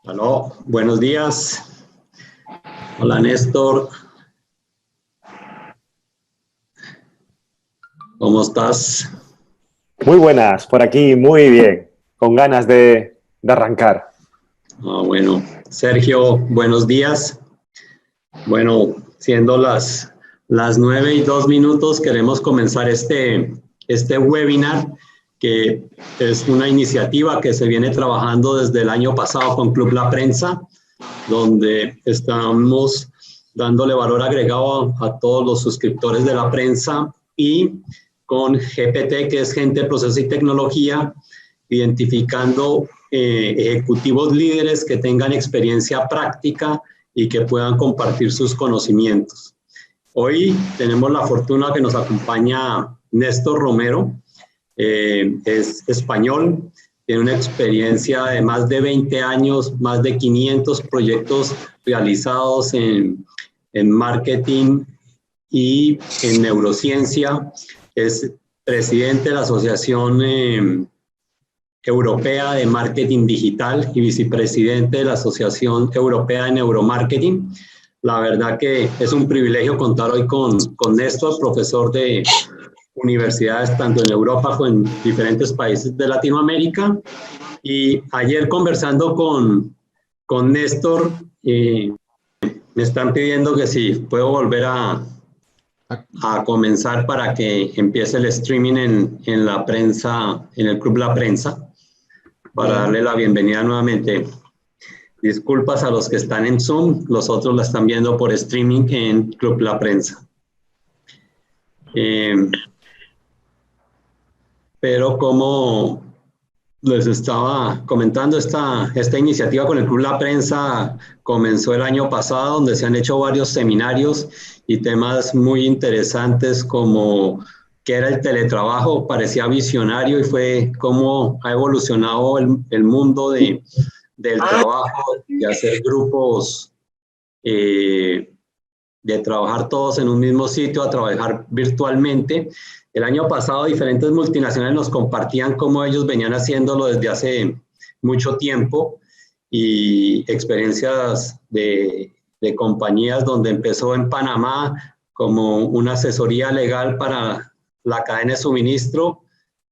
Aló, buenos días. Hola, Néstor. ¿Cómo estás? Muy buenas, por aquí, muy bien, con ganas de arrancar. Bueno, Sergio, buenos días. Bueno, siendo las 9:02, queremos comenzar este webinar, que es una iniciativa que se viene trabajando desde el año pasado con Club La Prensa, donde estamos dándole valor agregado a todos los suscriptores de la prensa, y con GPT, que es Gente, Proceso y Tecnología, identificando ejecutivos líderes que tengan experiencia práctica y que puedan compartir sus conocimientos. Hoy tenemos la fortuna que nos acompaña Néstor Romero. Es español, tiene una experiencia de más de 20 años, más de 500 proyectos realizados en marketing y en neurociencia. Es presidente de la Asociación Europea de Marketing Digital y vicepresidente de la Asociación Europea de Neuromarketing. La verdad que es un privilegio contar hoy con Néstor, profesor de universidades tanto en Europa como en diferentes países de Latinoamérica. Y ayer, conversando con Néstor, me están pidiendo que si puedo volver a comenzar para que empiece el streaming en la prensa, en el Club La Prensa, para darle la bienvenida nuevamente. Disculpas a los que están en Zoom, los otros la están viendo por streaming en Club La Prensa. Pero como les estaba comentando, esta iniciativa con el Club La Prensa comenzó el año pasado, donde se han hecho varios seminarios y temas muy interesantes, como qué era el teletrabajo. Parecía visionario, y fue cómo ha evolucionado el mundo del trabajo, de hacer grupos, de trabajar todos en un mismo sitio, a trabajar virtualmente. El año pasado diferentes multinacionales nos compartían cómo ellos venían haciéndolo desde hace mucho tiempo, y experiencias de compañías donde empezó en Panamá como una asesoría legal para la cadena de suministro,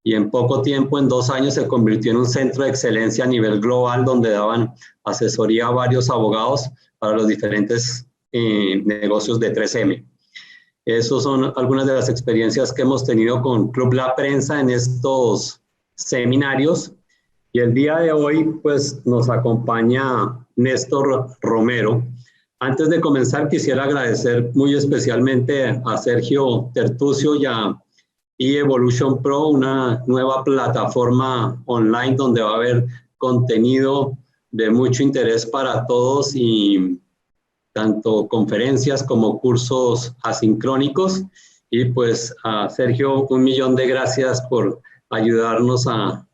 y en poco tiempo, en 2 años, se convirtió en un centro de excelencia a nivel global, donde daban asesoría a varios abogados para los diferentes negocios de 3M. Esas son algunas de las experiencias que hemos tenido con Club La Prensa en estos seminarios. Y el día de hoy, pues, nos acompaña Néstor Romero. Antes de comenzar, quisiera agradecer muy especialmente a Sergio Tertucio y a eEvolution Pro, una nueva plataforma online donde va a haber contenido de mucho interés para todos, y tanto conferencias como cursos asincrónicos. Y pues a Sergio, 1.000.000 de gracias por ayudarnos a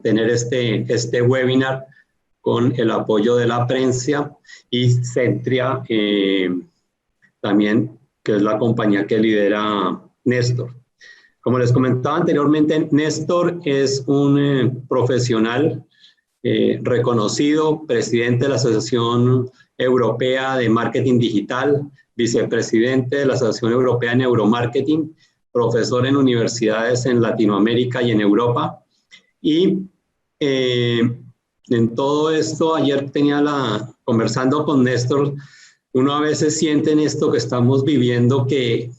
tener este webinar con el apoyo de la prensa y Centria, también, que es la compañía que lidera Néstor. Como les comentaba anteriormente, Néstor es un profesional reconocido, presidente de la Asociación Europea de Marketing Digital, vicepresidente de la Asociación Europea de Neuromarketing, profesor en universidades en Latinoamérica y en Europa. Y en todo esto, ayer conversando con Néstor, uno a veces siente en esto que estamos viviendo que,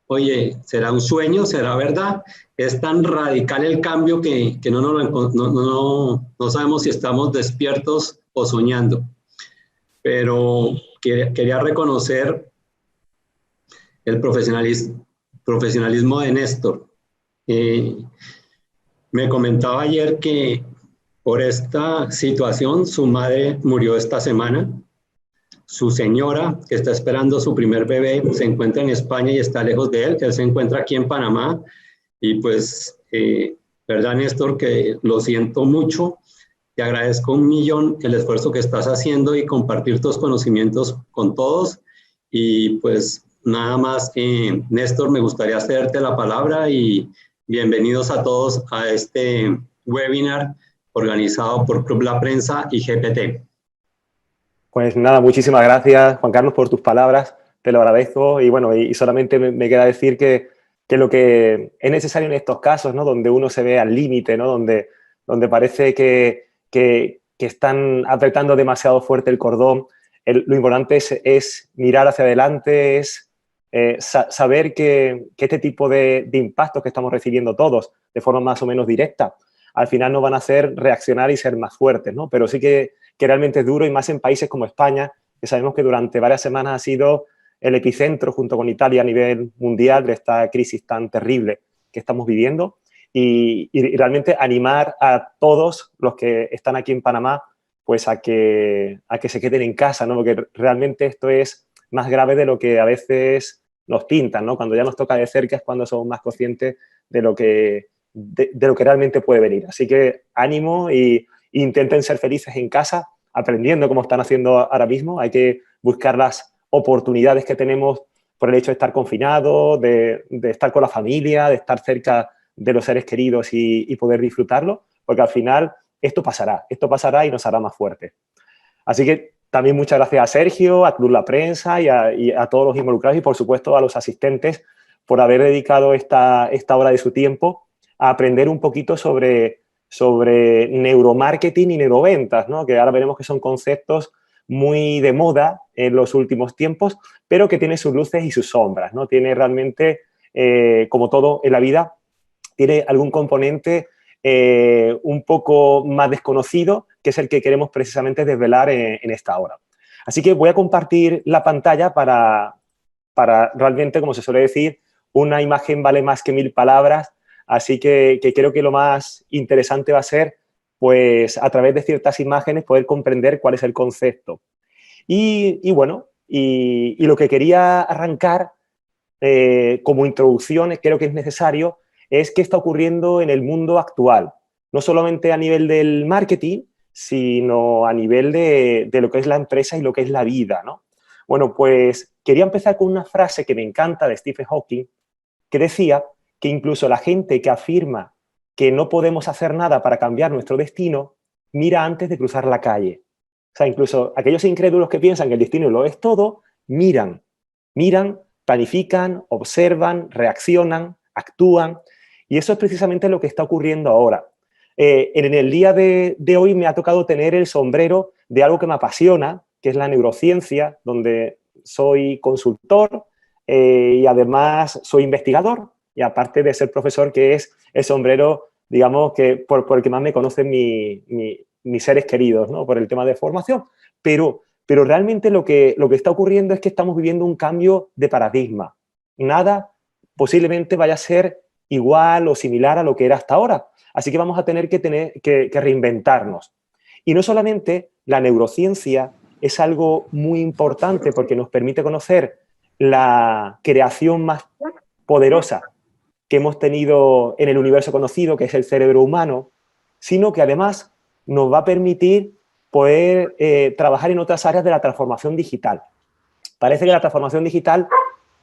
oye, ¿será un sueño? ¿Será verdad? Es tan radical el cambio que no sabemos si estamos despiertos o soñando. Pero quería reconocer el profesionalismo de Néstor. Me comentaba ayer que por esta situación su madre murió esta semana. Su señora, que está esperando su primer bebé, se encuentra en España y está lejos de él. Él se encuentra aquí en Panamá. Y pues, verdad, Néstor, que lo siento mucho. Te agradezco 1.000.000 el esfuerzo que estás haciendo y compartir tus conocimientos con todos. Y pues nada más, Néstor, me gustaría cederte la palabra, y bienvenidos a todos a este webinar organizado por Club La Prensa y GPT. Pues nada, muchísimas gracias, Juan Carlos, por tus palabras. Te lo agradezco y bueno, y solamente me queda decir que lo que es necesario en estos casos, ¿no? Donde uno se ve al límite, ¿no? Donde parece que están apretando demasiado fuerte el cordón, lo importante es mirar hacia adelante, es saber que este tipo de impactos que estamos recibiendo todos de forma más o menos directa, al final nos van a hacer reaccionar y ser más fuertes, ¿no? Pero sí que realmente es duro y más en países como España, que sabemos que durante varias semanas ha sido el epicentro junto con Italia a nivel mundial de esta crisis tan terrible que estamos viviendo y realmente animar a todos los que están aquí en Panamá pues a que se queden en casa, ¿no? Porque realmente esto es más grave de lo que a veces nos pintan, ¿no? Cuando ya nos toca de cerca es cuando somos más conscientes de lo que realmente puede venir. Así que ánimo y intenten ser felices en casa, aprendiendo como están haciendo ahora mismo. Hay que buscar las oportunidades que tenemos por el hecho de estar confinados, de estar con la familia, de estar cerca de los seres queridos y poder disfrutarlo, porque al final esto pasará y nos hará más fuertes. Así que también muchas gracias a Sergio, a Club La Prensa y a todos los involucrados y por supuesto a los asistentes por haber dedicado esta hora de su tiempo a aprender un poquito sobre neuromarketing y neuroventas, ¿no? Que ahora veremos que son conceptos muy de moda en los últimos tiempos, pero que tiene sus luces y sus sombras, ¿no? Tiene realmente, como todo en la vida, tiene algún componente un poco más desconocido, que es el que queremos precisamente desvelar en esta hora. Así que voy a compartir la pantalla para realmente, como se suele decir, una imagen vale más que 1000 palabras, así que creo que lo más interesante va a ser, pues, a través de ciertas imágenes poder comprender cuál es el concepto. Y bueno, y lo que quería arrancar como introducción, creo que es necesario, es qué está ocurriendo en el mundo actual. No solamente a nivel del marketing, sino a nivel de lo que es la empresa y lo que es la vida, ¿no? Bueno, pues quería empezar con una frase que me encanta de Stephen Hawking, que decía que incluso la gente que afirma que no podemos hacer nada para cambiar nuestro destino, mira antes de cruzar la calle. O sea, incluso aquellos incrédulos que piensan que el destino lo es todo, miran, planifican, observan, reaccionan, actúan, y eso es precisamente lo que está ocurriendo ahora. En el día de hoy me ha tocado tener el sombrero de algo que me apasiona, que es la neurociencia, donde soy consultor y además soy investigador, y aparte de ser profesor, que es el sombrero, digamos, que por el que más me conocen mis seres queridos, ¿no? Por el tema de formación. Pero realmente lo que está ocurriendo es que estamos viviendo un cambio de paradigma. Nada posiblemente vaya a ser igual o similar a lo que era hasta ahora. Así que vamos a tener que reinventarnos. Y no solamente la neurociencia es algo muy importante porque nos permite conocer la creación más poderosa que hemos tenido en el universo conocido, que es el cerebro humano, sino que además nos va a permitir poder trabajar en otras áreas de la transformación digital. Parece que la transformación digital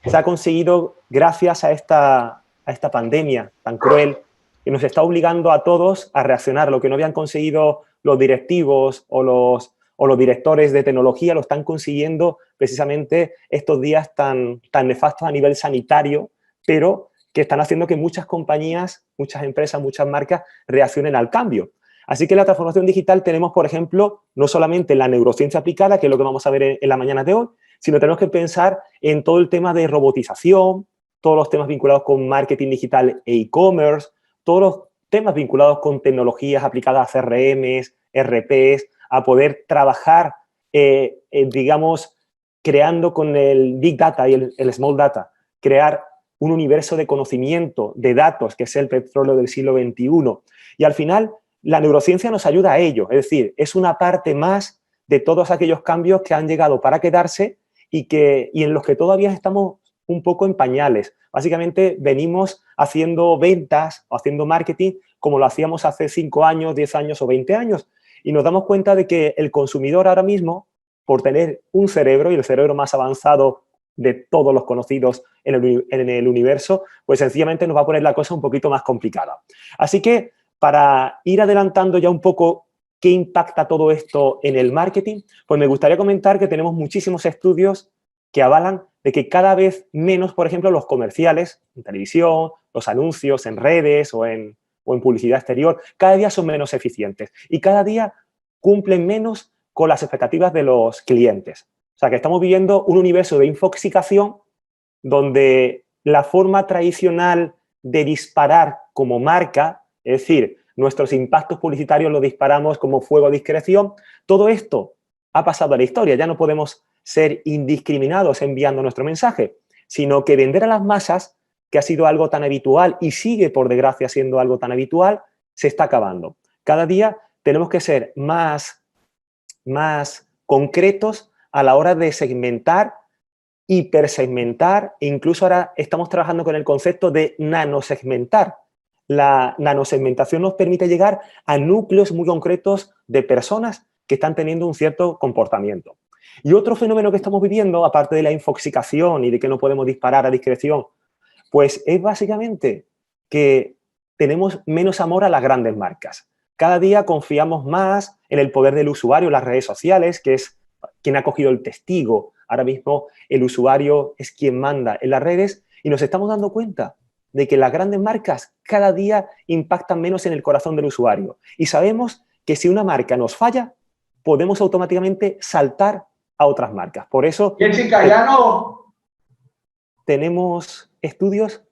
se ha conseguido gracias a esta pandemia tan cruel que nos está obligando a todos a reaccionar. Lo que no habían conseguido los directivos o los directores de tecnología lo están consiguiendo precisamente estos días tan nefastos a nivel sanitario, pero que están haciendo que muchas compañías, muchas empresas, muchas marcas reaccionen al cambio. Así que en la transformación digital tenemos, por ejemplo, no solamente la neurociencia aplicada, que es lo que vamos a ver en la mañana de hoy, sino tenemos que pensar en todo el tema de robotización, todos los temas vinculados con marketing digital e e-commerce, todos los temas vinculados con tecnologías aplicadas a CRMs, RPs, a poder trabajar, digamos, creando con el Big Data y el Small Data, crear un universo de conocimiento, de datos, que es el petróleo del siglo XXI. Y al final, la neurociencia nos ayuda a ello, es decir, es una parte más de todos aquellos cambios que han llegado para quedarse y en los que todavía estamos un poco en pañales. Básicamente venimos haciendo ventas o haciendo marketing como lo hacíamos hace 5 años, 10 años o 20 años. Y nos damos cuenta de que el consumidor ahora mismo, por tener un cerebro y el cerebro más avanzado de todos los conocidos en el universo, pues sencillamente nos va a poner la cosa un poquito más complicada. Así que para ir adelantando ya un poco qué impacta todo esto en el marketing, pues me gustaría comentar que tenemos muchísimos estudios que avalan de que cada vez menos, por ejemplo, los comerciales en televisión, los anuncios en redes o en publicidad exterior, cada día son menos eficientes y cada día cumplen menos con las expectativas de los clientes. O sea, que estamos viviendo un universo de infoxicación donde la forma tradicional de disparar como marca, es decir, nuestros impactos publicitarios los disparamos como fuego a discreción, todo esto ha pasado a la historia. Ya no podemos ser indiscriminados enviando nuestro mensaje, sino que vender a las masas, que ha sido algo tan habitual y sigue, por desgracia, siendo algo tan habitual, se está acabando. Cada día tenemos que ser más concretos a la hora de segmentar, hipersegmentar e incluso ahora estamos trabajando con el concepto de nanosegmentar. La nanosegmentación nos permite llegar a núcleos muy concretos de personas que están teniendo un cierto comportamiento. Y otro fenómeno que estamos viviendo, aparte de la infoxicación y de que no podemos disparar a discreción, pues es básicamente que tenemos menos amor a las grandes marcas. Cada día confiamos más en el poder del usuario, las redes sociales, que es quien ha cogido el testigo. Ahora mismo el usuario es quien manda en las redes y nos estamos dando cuenta de que las grandes marcas cada día impactan menos en el corazón del usuario. Y sabemos que si una marca nos falla, podemos automáticamente saltar a otras marcas. Por eso tenemos estudios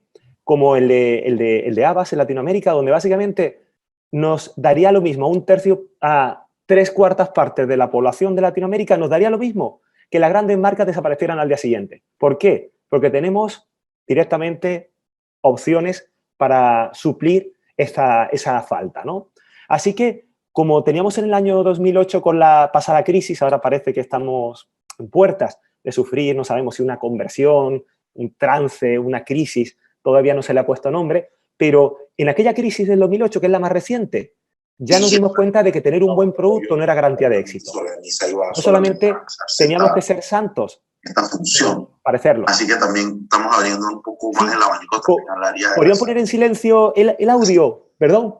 como el de Havas en Latinoamérica, donde básicamente nos daría lo mismo, un tercio a 3/4 partes de la población de Latinoamérica, nos daría lo mismo que las grandes marcas desaparecieran al día siguiente. ¿Por qué? Porque tenemos directamente opciones para suplir esa falta, ¿no? Así que, como teníamos en el año 2008 con la pasada crisis, ahora parece que estamos en puertas de sufrir, no sabemos si una conversión, un trance, una crisis, todavía no se le ha puesto nombre, pero en aquella crisis del 2008, que es la más reciente, ya nos dimos cuenta de que tener un buen producto no era garantía de éxito. No solamente teníamos que ser santos, esta función. Parecerlo. Así que también estamos abriendo un poco más el abanico también al área de... ¿Podrían poner en silencio el audio? Perdón.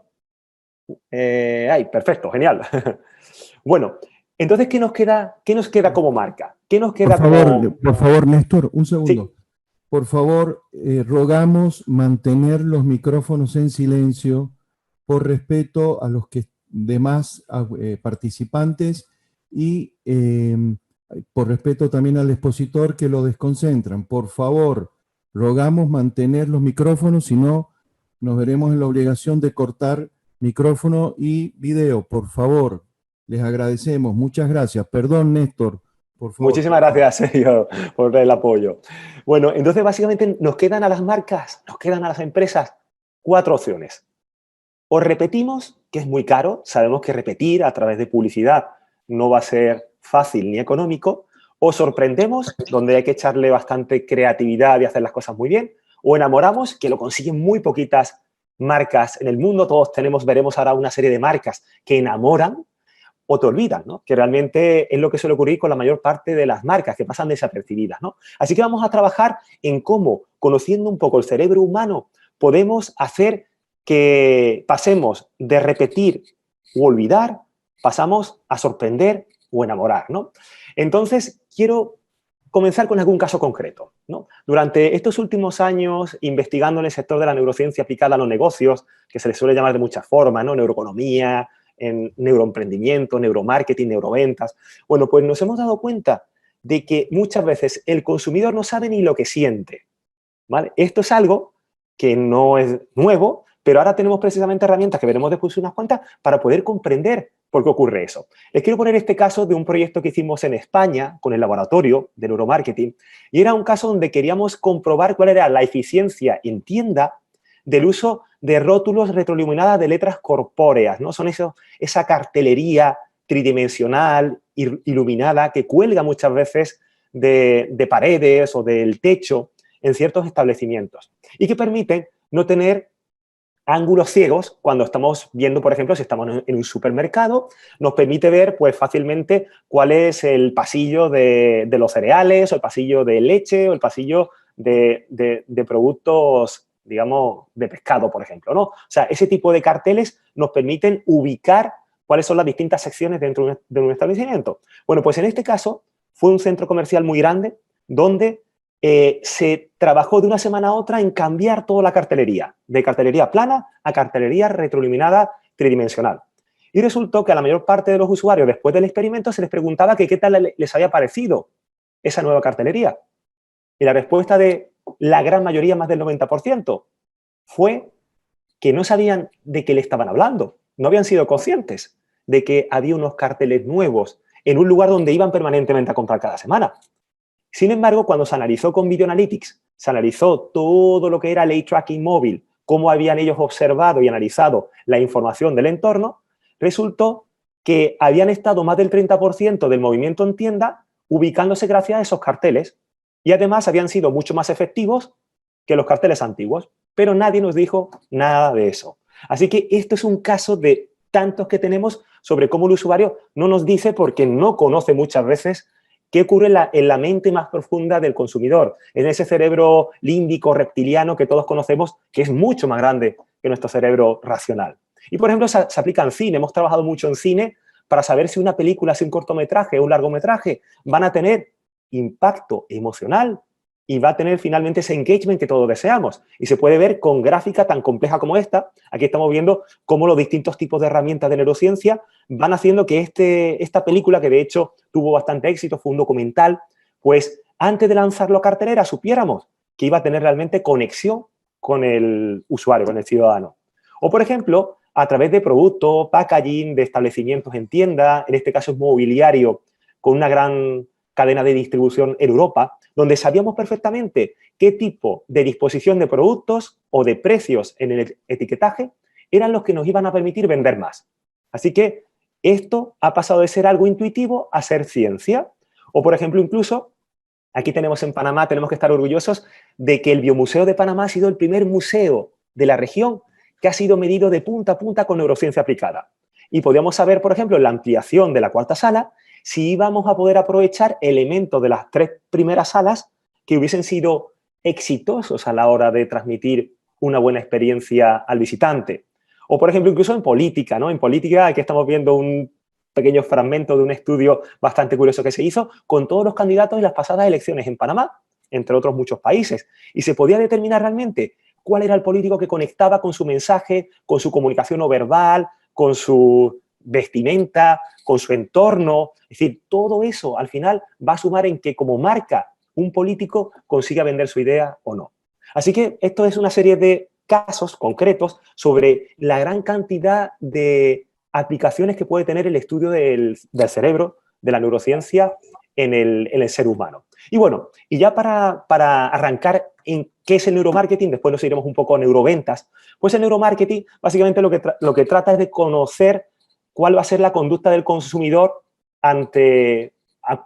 Perfecto, genial. Bueno, entonces, ¿qué nos queda como marca? ¿Qué nos queda por favor, Néstor, un segundo. Sí. Por favor, rogamos mantener los micrófonos en silencio por respeto a los demás participantes y por respeto también al expositor que lo desconcentran. Por favor, rogamos mantener los micrófonos, si no, nos veremos en la obligación de cortar micrófono y video. Por favor, les agradecemos. Muchas gracias. Perdón, Néstor. Por favor. Muchísimas gracias, Sergio, por el apoyo. Bueno, entonces básicamente nos quedan a las marcas, nos quedan a las empresas 4 opciones. O repetimos, que es muy caro, sabemos que repetir a través de publicidad no va a ser fácil ni económico, o sorprendemos, donde hay que echarle bastante creatividad y hacer las cosas muy bien, o enamoramos, que lo consiguen muy poquitas marcas en el mundo, todos veremos ahora una serie de marcas que enamoran, o te olvidan, ¿no? Que realmente es lo que suele ocurrir con la mayor parte de las marcas, que pasan desapercibidas, ¿no? Así que vamos a trabajar en cómo, conociendo un poco el cerebro humano, podemos hacer que pasemos de repetir o olvidar, pasamos a sorprender o enamorar, ¿no? Entonces, quiero comenzar con algún caso concreto, ¿no? Durante estos últimos años, investigando en el sector de la neurociencia aplicada a los negocios, que se les suele llamar de muchas formas, ¿no? Neuroeconomía, en neuroemprendimiento, neuromarketing, neuroventas. Bueno, pues nos hemos dado cuenta de que muchas veces el consumidor no sabe ni lo que siente, ¿vale? Esto es algo que no es nuevo, pero ahora tenemos precisamente herramientas que veremos después unas cuantas para poder comprender por qué ocurre eso. Les quiero poner este caso de un proyecto que hicimos en España con el laboratorio de neuromarketing y era un caso donde queríamos comprobar cuál era la eficiencia en tienda del uso de rótulos retroiluminadas de letras corpóreas, ¿no? Son esa cartelería tridimensional, iluminada, que cuelga muchas veces de paredes o del techo en ciertos establecimientos y que permiten no tener ángulos ciegos cuando estamos viendo, por ejemplo, si estamos en un supermercado, nos permite ver pues fácilmente cuál es el pasillo de los cereales o el pasillo de leche o el pasillo de productos digamos, de pescado, por ejemplo, ¿no? O sea, ese tipo de carteles nos permiten ubicar cuáles son las distintas secciones dentro de un establecimiento. Bueno, pues en este caso fue un centro comercial muy grande donde se trabajó de una semana a otra en cambiar toda la cartelería, de cartelería plana a cartelería retroiluminada tridimensional. Y resultó que a la mayor parte de los usuarios, después del experimento, se les preguntaba que qué tal les había parecido esa nueva cartelería. Y la respuesta de la gran mayoría, más del 90%, fue que no sabían de qué le estaban hablando, no habían sido conscientes de que había unos carteles nuevos en un lugar donde iban permanentemente a comprar cada semana. Sin embargo, cuando se analizó con Video Analytics, se analizó todo lo que era el eye tracking móvil, cómo habían ellos observado y analizado la información del entorno, resultó que habían estado más del 30% del movimiento en tienda ubicándose gracias a esos carteles y además habían sido mucho más efectivos que los carteles antiguos, pero nadie nos dijo nada de eso. Así que esto es un caso de tantos que tenemos sobre cómo el usuario no nos dice porque no conoce muchas veces qué ocurre en la mente más profunda del consumidor, en ese cerebro límbico reptiliano que todos conocemos, que es mucho más grande que nuestro cerebro racional. Y, por ejemplo, se aplica en cine. Hemos trabajado mucho en cine para saber si una película, si un cortometraje o un largometraje van a tener impacto emocional y va a tener finalmente ese engagement que todos deseamos. Y se puede ver con gráfica tan compleja como esta. Aquí estamos viendo cómo los distintos tipos de herramientas de neurociencia van haciendo que esta película, que de hecho tuvo bastante éxito, fue un documental, pues antes de lanzarlo a cartelera supiéramos que iba a tener realmente conexión con el usuario, con el ciudadano. O, por ejemplo, a través de productos, packaging, de establecimientos en tienda, en este caso es mobiliario, con una gran cadena de distribución en Europa, donde sabíamos perfectamente qué tipo de disposición de productos o de precios en el etiquetaje eran los que nos iban a permitir vender más. Así que esto ha pasado de ser algo intuitivo a ser ciencia. O, por ejemplo, incluso, aquí tenemos en Panamá, tenemos que estar orgullosos de que el Biomuseo de Panamá ha sido el primer museo de la región que ha sido medido de punta a punta con neurociencia aplicada. Y podíamos saber, por ejemplo, en la ampliación de la cuarta sala, si íbamos a poder aprovechar elementos de las 3 primeras salas que hubiesen sido exitosos a la hora de transmitir una buena experiencia al visitante. O, por ejemplo, incluso en política, ¿no? En política, aquí estamos viendo un pequeño fragmento de un estudio bastante curioso que se hizo con todos los candidatos en las pasadas elecciones en Panamá, entre otros muchos países. Y se podía determinar realmente cuál era el político que conectaba con su mensaje, con su comunicación no verbal, con su vestimenta, con su entorno. Es decir, todo eso al final va a sumar en que como marca un político consiga vender su idea o no. Así que esto es una serie de casos concretos sobre la gran cantidad de aplicaciones que puede tener el estudio del cerebro, de la neurociencia en el ser humano. Y bueno, y ya para arrancar en qué es el neuromarketing, después nos iremos un poco a neuroventas, pues el neuromarketing básicamente lo que trata es de conocer cuál va a ser la conducta del consumidor ante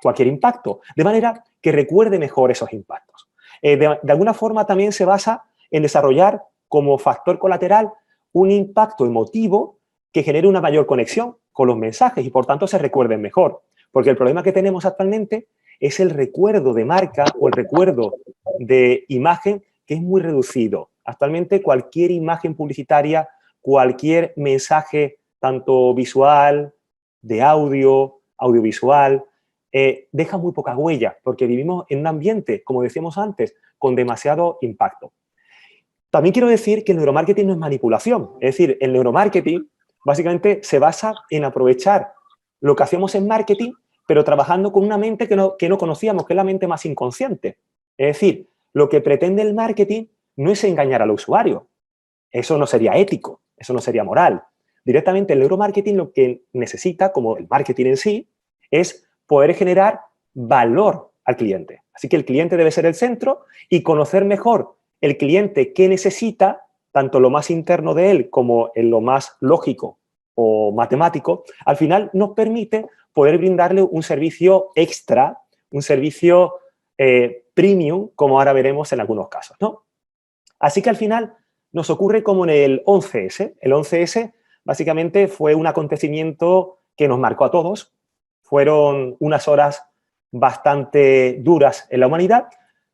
cualquier impacto, de manera que recuerde mejor esos impactos. De alguna forma también se basa en desarrollar como factor colateral un impacto emotivo que genere una mayor conexión con los mensajes y por tanto se recuerden mejor. Porque el problema que tenemos actualmente es el recuerdo de marca o el recuerdo de imagen que es muy reducido. Actualmente cualquier imagen publicitaria, cualquier mensaje, tanto visual, de audio, audiovisual, deja muy poca huella porque vivimos en un ambiente, como decíamos antes, con demasiado impacto. También quiero decir que el neuromarketing no es manipulación. Es decir, el neuromarketing básicamente se basa en aprovechar lo que hacemos en marketing, pero trabajando con una mente que no conocíamos, que es la mente más inconsciente. Es decir, lo que pretende el marketing no es engañar al usuario. Eso no sería ético, eso no sería moral. Directamente el neuromarketing lo que necesita, como el marketing en sí, es poder generar valor al cliente. Así que el cliente debe ser el centro y conocer mejor el cliente qué necesita, tanto lo más interno de él como en lo más lógico o matemático, al final nos permite poder brindarle un servicio extra, un servicio premium, como ahora veremos en algunos casos, ¿no? Así que al final nos ocurre como en el 11S. El 11S básicamente fue un acontecimiento que nos marcó a todos. Fueron unas horas bastante duras en la humanidad,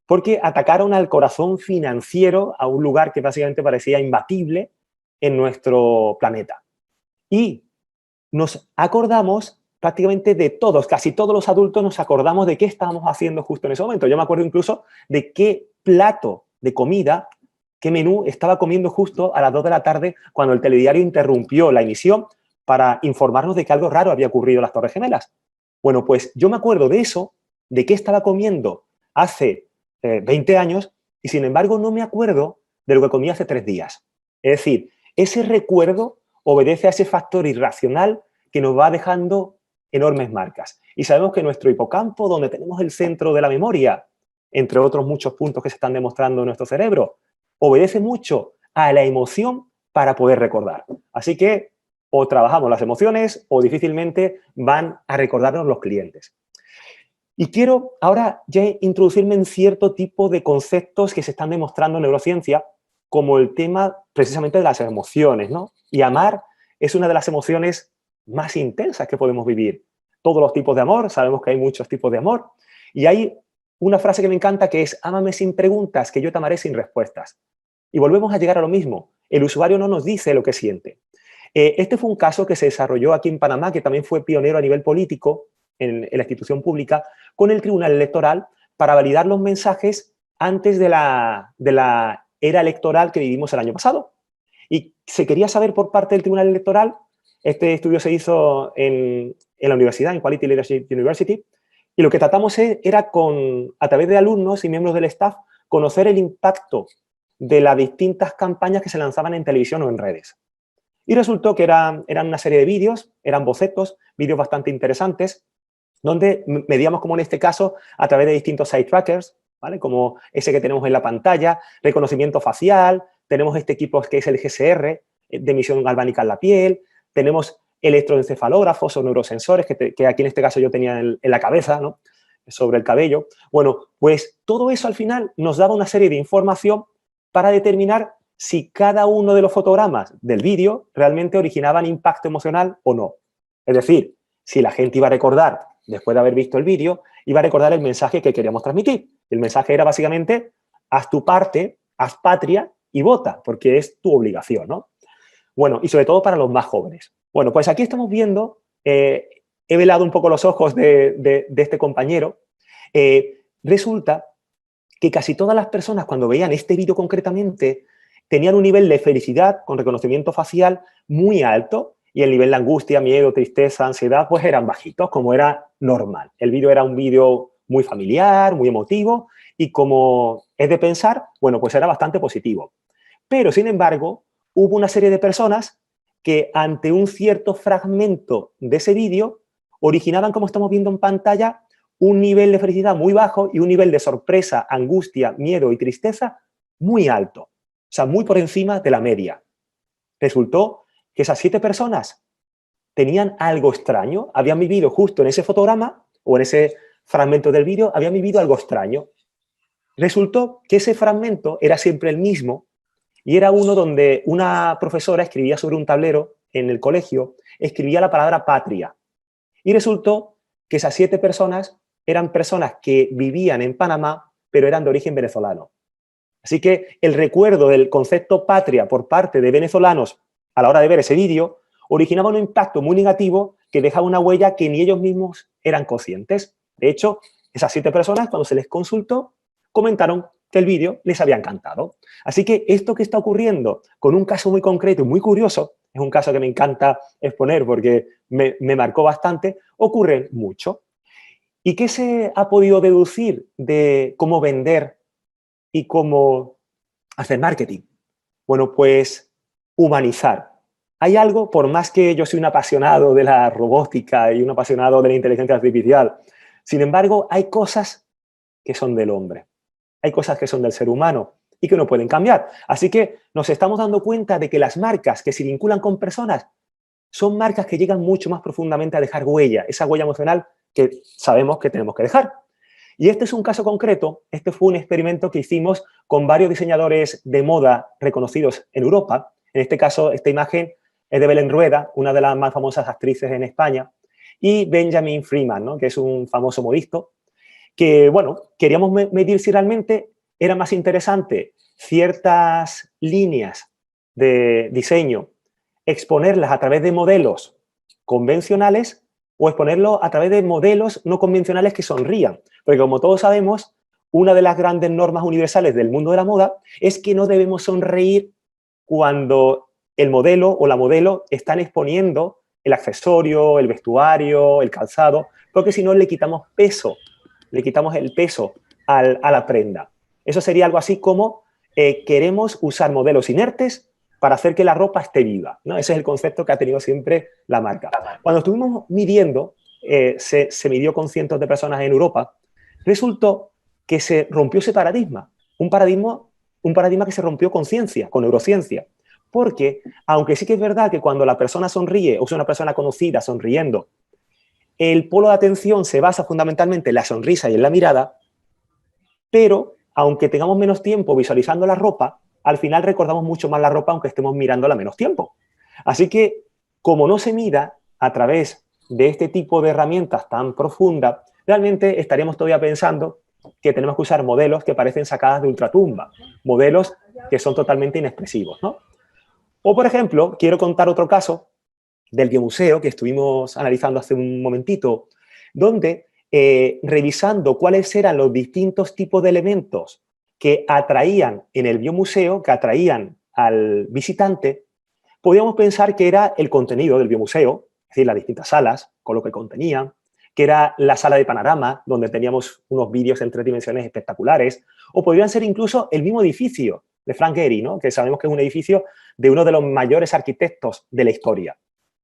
porque atacaron al corazón financiero, a un lugar que básicamente parecía imbatible en nuestro planeta. Y nos acordamos prácticamente de todos, casi todos los adultos nos acordamos de qué estábamos haciendo justo en ese momento. Yo me acuerdo incluso de qué plato de comida, qué menú estaba comiendo justo a las 2 de la tarde cuando el telediario interrumpió la emisión para informarnos de que algo raro había ocurrido en las Torres Gemelas. Bueno, pues yo me acuerdo de eso, de qué estaba comiendo hace 20 años y sin embargo no me acuerdo de lo que comí hace 3 días. Es decir, ese recuerdo obedece a ese factor irracional que nos va dejando enormes marcas. Y sabemos que nuestro hipocampo, donde tenemos el centro de la memoria, entre otros muchos puntos que se están demostrando en nuestro cerebro, obedece mucho a la emoción para poder recordar. Así que o trabajamos las emociones o difícilmente van a recordarnos los clientes. Y quiero ahora ya introducirme en cierto tipo de conceptos que se están demostrando en neurociencia, como el tema precisamente de las emociones, ¿no? Y amar es una de las emociones más intensas que podemos vivir. Todos los tipos de amor, sabemos que hay muchos tipos de amor, y hay una frase que me encanta que es: ámame sin preguntas, que yo te amaré sin respuestas. Y volvemos a llegar a lo mismo. El usuario no nos dice lo que siente. Este fue un caso que se desarrolló aquí en Panamá, que también fue pionero a nivel político en la institución pública, con el Tribunal Electoral para validar los mensajes antes de la era electoral que vivimos el año pasado. Y se quería saber por parte del Tribunal Electoral, este estudio se hizo en la universidad, en Quality Leadership University, y lo que tratamos era a través de alumnos y miembros del staff, conocer el impacto de las distintas campañas que se lanzaban en televisión o en redes. Y resultó que eran una serie de vídeos, eran bocetos, vídeos bastante interesantes, donde medíamos, como en este caso, a través de distintos site trackers, ¿vale? Como ese que tenemos en la pantalla, reconocimiento facial, tenemos este equipo que es el GSR, de emisión galvánica en la piel, tenemos electroencefalógrafos o neurosensores, que aquí en este caso yo tenía en la cabeza, ¿no? Sobre el cabello. Bueno, pues todo eso al final nos daba una serie de información para determinar si cada uno de los fotogramas del vídeo realmente originaban impacto emocional o no. Es decir, si la gente iba a recordar, después de haber visto el vídeo, iba a recordar el mensaje que queríamos transmitir. El mensaje era básicamente: haz tu parte, haz patria y vota, porque es tu obligación, ¿no? Bueno, y sobre todo para los más jóvenes. Bueno, pues aquí estamos viendo, he velado un poco los ojos de este compañero. Resulta que casi todas las personas, cuando veían este vídeo concretamente, tenían un nivel de felicidad con reconocimiento facial muy alto, y el nivel de angustia, miedo, tristeza, ansiedad, pues eran bajitos, como era normal. El vídeo era un vídeo muy familiar, muy emotivo, y como es de pensar, bueno, pues era bastante positivo. Pero, sin embargo, hubo una serie de personas que ante un cierto fragmento de ese vídeo originaban, como estamos viendo en pantalla, un nivel de felicidad muy bajo y un nivel de sorpresa, angustia, miedo y tristeza muy alto. O sea, muy por encima de la media. Resultó que esas 7 personas tenían algo extraño, habían vivido justo en ese fotograma o en ese fragmento del vídeo, habían vivido algo extraño. Resultó que ese fragmento era siempre el mismo y era uno donde una profesora escribía sobre un tablero en el colegio, escribía la palabra patria. Y resultó que esas 7 personas eran personas que vivían en Panamá, pero eran de origen venezolano. Así que el recuerdo del concepto patria por parte de venezolanos a la hora de ver ese vídeo originaba un impacto muy negativo que dejaba una huella que ni ellos mismos eran conscientes. De hecho, esas 7 personas, cuando se les consultó, comentaron que el vídeo les había encantado. Así que esto que está ocurriendo con un caso muy concreto y muy curioso, es un caso que me encanta exponer porque me marcó bastante, ocurre mucho. ¿Y qué se ha podido deducir de cómo vender y cómo hacer marketing? Bueno, pues humanizar. Hay algo, por más que yo soy un apasionado de la robótica y un apasionado de la inteligencia artificial, sin embargo, hay cosas que son del hombre. Hay cosas que son del ser humano y que no pueden cambiar. Así que nos estamos dando cuenta de que las marcas que se vinculan con personas son marcas que llegan mucho más profundamente a dejar huella, esa huella emocional que sabemos que tenemos que dejar. Y este es un caso concreto, este fue un experimento que hicimos con varios diseñadores de moda reconocidos en Europa. En este caso, esta imagen es de Belén Rueda, una de las más famosas actrices en España, y Benjamin Freeman, ¿no? Que es un famoso modisto. que, bueno, queríamos medir si realmente era más interesante ciertas líneas de diseño, exponerlas a través de modelos convencionales o exponerlo a través de modelos no convencionales que sonrían. Porque como todos sabemos, una de las grandes normas universales del mundo de la moda es que no debemos sonreír cuando el modelo o la modelo están exponiendo el accesorio, el vestuario, el calzado, porque si no le quitamos peso, le quitamos el peso a la prenda. Eso sería algo así como queremos usar modelos inertes para hacer que la ropa esté viva, ¿no? Ese es el concepto que ha tenido siempre la marca. Cuando estuvimos midiendo, se midió con cientos de personas en Europa, resultó que se rompió ese paradigma, un paradigma que se rompió con ciencia, con neurociencia. Porque, aunque sí que es verdad que cuando la persona sonríe, o es una persona conocida sonriendo, el polo de atención se basa fundamentalmente en la sonrisa y en la mirada, pero aunque tengamos menos tiempo visualizando la ropa, al final recordamos mucho más la ropa aunque estemos mirándola menos tiempo. Así que, como no se mida a través de este tipo de herramientas tan profundas, realmente estaríamos todavía pensando que tenemos que usar modelos que parecen sacadas de ultratumba, modelos que son totalmente inexpresivos, ¿no? O, por ejemplo, quiero contar otro caso del biomuseo que estuvimos analizando hace un momentito, donde revisando cuáles eran los distintos tipos de elementos que atraían en el biomuseo, que atraían al visitante, podíamos pensar que era el contenido del biomuseo, es decir, las distintas salas, con lo que contenían, que era la sala de panorama, donde teníamos unos vídeos en 3 dimensiones espectaculares, o podrían ser incluso el mismo edificio de Frank Gehry, ¿no? Que sabemos que es un edificio de uno de los mayores arquitectos de la historia.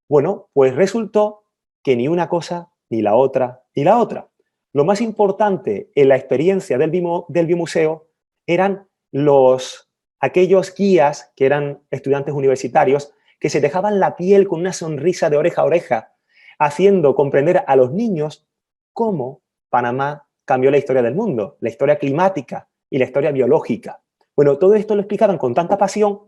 Bueno, pues resultó que ni una cosa, ni la otra, ni la otra. Lo más importante en la experiencia del biomuseo eran aquellos guías que eran estudiantes universitarios que se dejaban la piel con una sonrisa de oreja a oreja, haciendo comprender a los niños cómo Panamá cambió la historia del mundo, la historia climática y la historia biológica. Bueno, todo esto lo explicaban con tanta pasión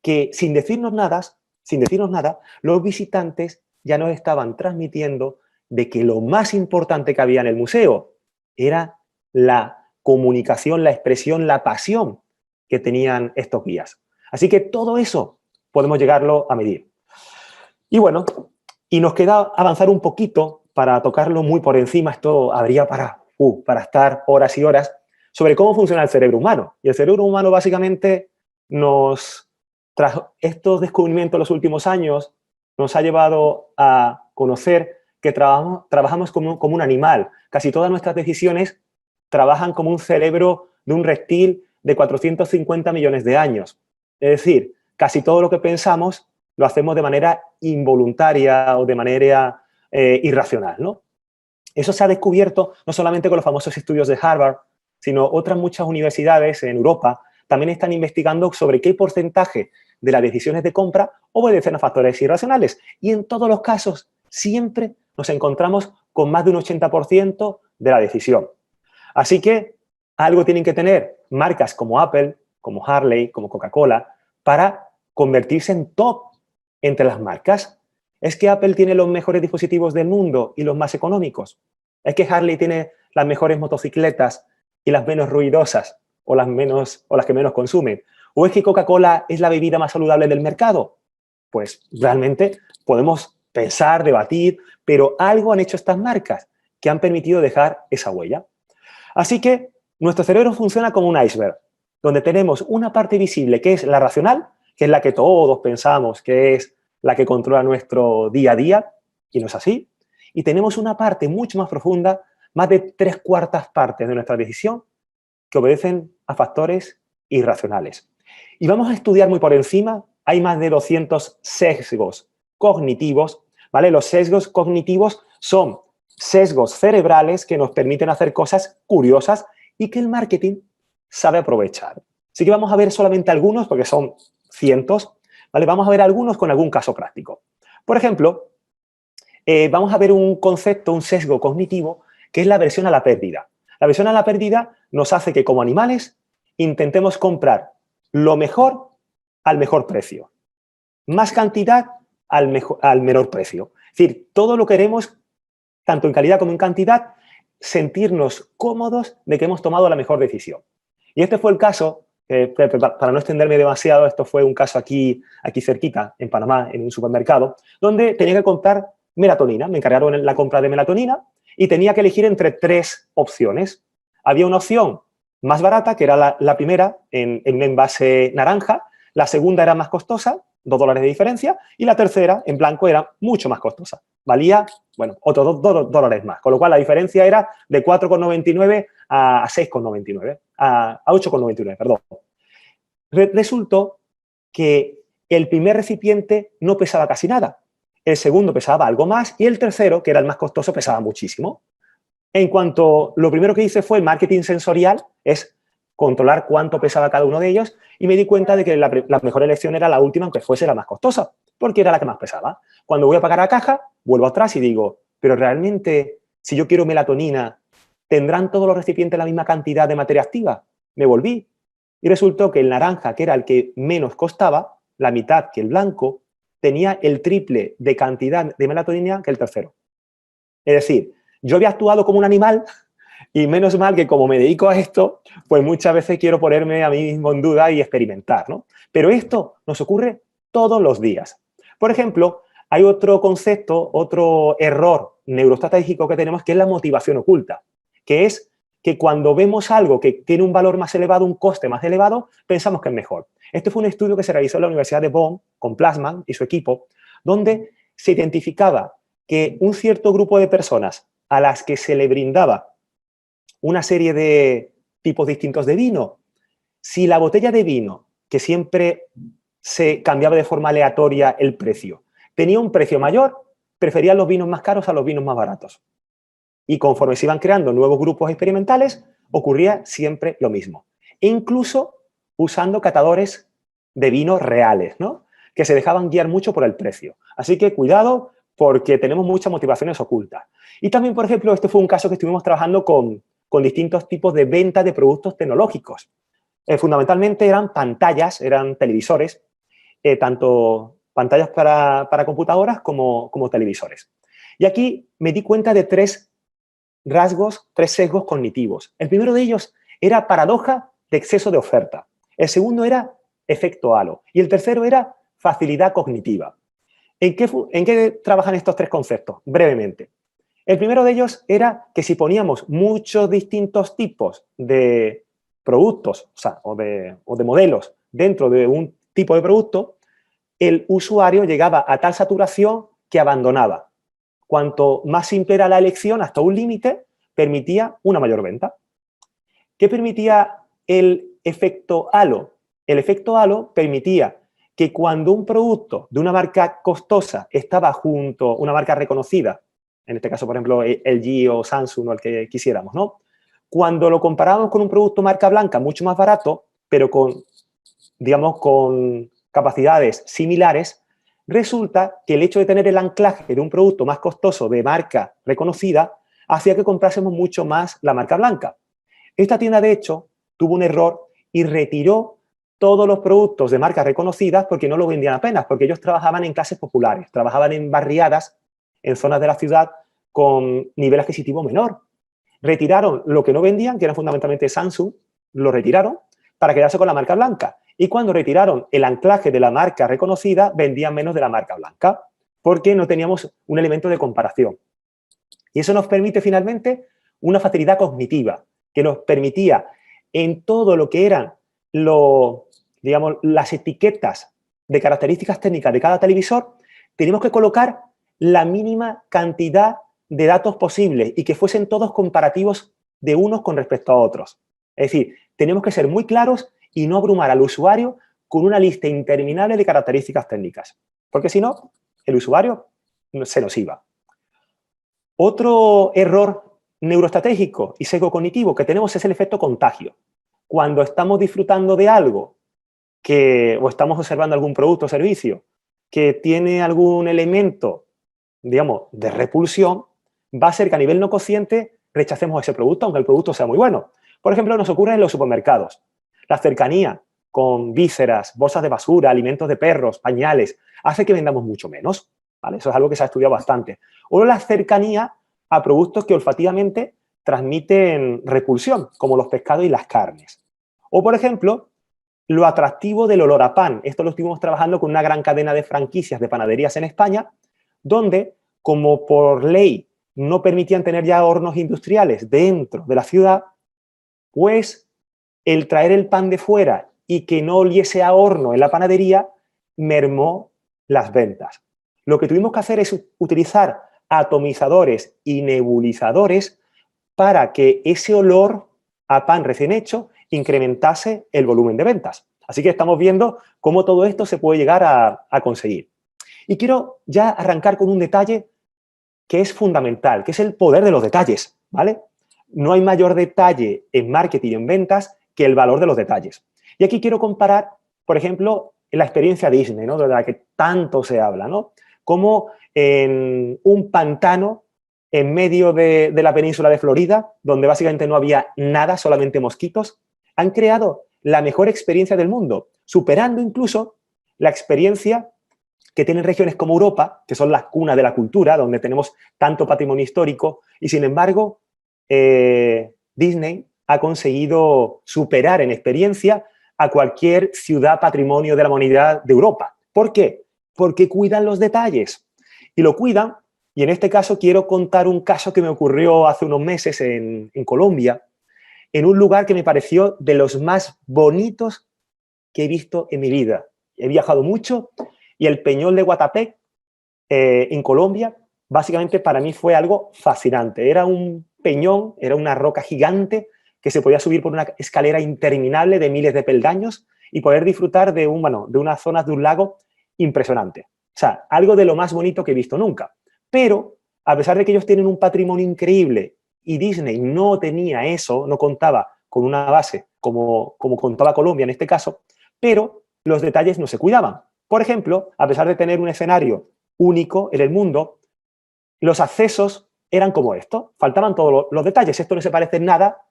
que sin decirnos nada, los visitantes ya nos estaban transmitiendo de que lo más importante que había en el museo era la comunicación, la expresión, la pasión que tenían estos guías. Así que todo eso podemos llegarlo a medir. Y bueno, y nos queda avanzar un poquito para tocarlo muy por encima. Esto habría para estar horas y horas sobre cómo funciona el cerebro humano. Y el cerebro humano básicamente tras estos descubrimientos en los últimos años, nos ha llevado a conocer que trabajamos como un animal. Casi todas nuestras decisiones trabajan como un cerebro de un reptil de 450 millones de años. Es decir, casi todo lo que pensamos lo hacemos de manera involuntaria o de manera irracional, ¿no? Eso se ha descubierto no solamente con los famosos estudios de Harvard, sino otras muchas universidades en Europa también están investigando sobre qué porcentaje de las decisiones de compra obedecen a factores irracionales. Y en todos los casos, siempre nos encontramos con más de un 80% de la decisión. Así que algo tienen que tener marcas como Apple, como Harley, como Coca-Cola, para convertirse en top entre las marcas. ¿Es que Apple tiene los mejores dispositivos del mundo y los más económicos? ¿Es que Harley tiene las mejores motocicletas y las menos ruidosas o las que menos consumen? ¿O es que Coca-Cola es la bebida más saludable del mercado? Pues realmente podemos pensar, debatir, pero algo han hecho estas marcas que han permitido dejar esa huella. Así que nuestro cerebro funciona como un iceberg, donde tenemos una parte visible que es la racional, que es la que todos pensamos que es la que controla nuestro día a día, y no es así. Y tenemos una parte mucho más profunda, más de 3/4 partes de nuestra decisión, que obedecen a factores irracionales. Y vamos a estudiar muy por encima, hay más de 200 sesgos cognitivos, ¿vale? Los sesgos cognitivos son sesgos cerebrales que nos permiten hacer cosas curiosas y que el marketing sabe aprovechar. Así que vamos a ver solamente algunos, porque son cientos, ¿vale? Vamos a ver algunos con algún caso práctico. Por ejemplo, vamos a ver un concepto, un sesgo cognitivo, que es la aversión a la pérdida. La aversión a la pérdida nos hace que como animales intentemos comprar lo mejor al mejor precio. Más cantidad al menor precio. Es decir, todo lo queremos, tanto en calidad como en cantidad, sentirnos cómodos de que hemos tomado la mejor decisión. Y este fue el caso, para no extenderme demasiado, esto fue un caso aquí cerquita, en Panamá, en un supermercado, donde tenía que comprar melatonina. Me encargaron la compra de melatonina y tenía que elegir entre 3 opciones. Había una opción más barata, que era la primera, en un envase naranja. La segunda era más costosa, $2 de diferencia, y la tercera, en blanco, era mucho más costosa. Valía, bueno, otros $2 más, con lo cual la diferencia era de 4,99 a 6,99, a 8,99, perdón. Resultó que el primer recipiente no pesaba casi nada, el segundo pesaba algo más y el tercero, que era el más costoso, pesaba muchísimo. En cuanto, lo primero que hice fue marketing sensorial, es controlar cuánto pesaba cada uno de ellos, y me di cuenta de que la mejor elección era la última, aunque fuese la más costosa, porque era la que más pesaba. Cuando voy a pagar a caja, vuelvo atrás y digo, pero realmente, si yo quiero melatonina, ¿tendrán todos los recipientes la misma cantidad de materia activa? Me volví y resultó que el naranja, que era el que menos costaba, la mitad que el blanco, tenía el triple de cantidad de melatonina que el tercero. Es decir, yo había actuado como un animal. Y menos mal que como me dedico a esto, pues muchas veces quiero ponerme a mí mismo en duda y experimentar, ¿no? Pero esto nos ocurre todos los días. Por ejemplo, hay otro concepto, otro error neuroestratégico que tenemos, que es la motivación oculta, que es que cuando vemos algo que tiene un valor más elevado, un coste más elevado, pensamos que es mejor. Este fue un estudio que se realizó en la Universidad de Bonn con Plasman y su equipo, donde se identificaba que un cierto grupo de personas a las que se le brindaba una serie de tipos distintos de vino, si la botella de vino, que siempre se cambiaba de forma aleatoria el precio, tenía un precio mayor, preferían los vinos más caros a los vinos más baratos. Y conforme se iban creando nuevos grupos experimentales, ocurría siempre lo mismo. E incluso usando catadores de vinos reales, ¿no? Que se dejaban guiar mucho por el precio. Así que cuidado, porque tenemos muchas motivaciones ocultas. Y también, por ejemplo, este fue un caso que estuvimos trabajando con distintos tipos de venta de productos tecnológicos. Fundamentalmente eran pantallas, eran televisores, tanto pantallas para computadoras como televisores. Y aquí me di cuenta de 3 rasgos, 3 sesgos cognitivos. El primero de ellos era paradoja de exceso de oferta. El segundo era efecto halo. Y el tercero era facilidad cognitiva. ¿En qué trabajan estos 3 conceptos? Brevemente. El primero de ellos era que si poníamos muchos distintos tipos de productos, o de modelos dentro de un tipo de producto, el usuario llegaba a tal saturación que abandonaba. Cuanto más simple era la elección, hasta un límite, permitía una mayor venta. ¿Qué permitía el efecto halo? El efecto halo permitía que cuando un producto de una marca costosa estaba junto a una marca reconocida, en este caso, por ejemplo, LG o Samsung o el que quisiéramos, ¿no? Cuando lo comparábamos con un producto marca blanca mucho más barato, pero con, digamos, con capacidades similares, resulta que el hecho de tener el anclaje de un producto más costoso de marca reconocida hacía que comprásemos mucho más la marca blanca. Esta tienda, de hecho, tuvo un error y retiró todos los productos de marcas reconocidas porque no lo vendían apenas, porque ellos trabajaban en clases populares, trabajaban en barriadas, en zonas de la ciudad con nivel adquisitivo menor. Retiraron lo que no vendían, que era fundamentalmente Samsung, lo retiraron para quedarse con la marca blanca. Y cuando retiraron el anclaje de la marca reconocida, vendían menos de la marca blanca, porque no teníamos un elemento de comparación. Y eso nos permite finalmente una facilidad cognitiva, que nos permitía en todo lo que eran digamos, las etiquetas de características técnicas de cada televisor, teníamos que colocar la mínima cantidad de datos posibles y que fuesen todos comparativos de unos con respecto a otros. Es decir, tenemos que ser muy claros y no abrumar al usuario con una lista interminable de características técnicas, porque si no, el usuario se nos iba. Otro error neuroestratégico y sesgo cognitivo que tenemos es el efecto contagio. Cuando estamos disfrutando de algo o estamos observando algún producto o servicio que tiene algún elemento, digamos, de repulsión, va a ser que a nivel no consciente rechacemos ese producto, aunque el producto sea muy bueno. Por ejemplo, nos ocurre en los supermercados. La cercanía con vísceras, bolsas de basura, alimentos de perros, pañales, hace que vendamos mucho menos, ¿vale? Eso es algo que se ha estudiado bastante. O la cercanía a productos que olfativamente transmiten repulsión, como los pescados y las carnes. O, por ejemplo, lo atractivo del olor a pan. Esto lo estuvimos trabajando con una gran cadena de franquicias de panaderías en España, donde, como por ley no permitían tener ya hornos industriales dentro de la ciudad, pues el traer el pan de fuera y que no oliese a horno en la panadería mermó las ventas. Lo que tuvimos que hacer es utilizar atomizadores y nebulizadores para que ese olor a pan recién hecho incrementase el volumen de ventas. Así que estamos viendo cómo todo esto se puede llegar a conseguir. Y quiero ya arrancar con un detalle que es fundamental, que es el poder de los detalles, ¿vale? No hay mayor detalle en marketing y en ventas que el valor de los detalles. Y aquí quiero comparar, por ejemplo, la experiencia Disney, ¿no? De la que tanto se habla, ¿no? Como en un pantano en medio de la península de Florida, donde básicamente no había nada, solamente mosquitos, han creado la mejor experiencia del mundo, superando incluso la experiencia que tienen regiones como Europa, que son las cunas de la cultura, donde tenemos tanto patrimonio histórico, y sin embargo, Disney ha conseguido superar en experiencia a cualquier ciudad patrimonio de la humanidad de Europa. ¿Por qué? Porque cuidan los detalles. Y lo cuidan, y en este caso quiero contar un caso que me ocurrió hace unos meses en Colombia, en un lugar que me pareció de los más bonitos que he visto en mi vida. He viajado mucho y el Peñol de Guatapé, en Colombia, básicamente para mí fue algo fascinante. Era un peñón, era una roca gigante que se podía subir por una escalera interminable de miles de peldaños y poder disfrutar de unas zonas de un lago impresionante. O sea, algo de lo más bonito que he visto nunca. Pero, a pesar de que ellos tienen un patrimonio increíble y Disney no tenía eso, no contaba con una base como contaba Colombia en este caso, pero los detalles no se cuidaban. Por ejemplo, a pesar de tener un escenario único en el mundo, los accesos eran como esto, faltaban todos los detalles. Esto no se parece en nada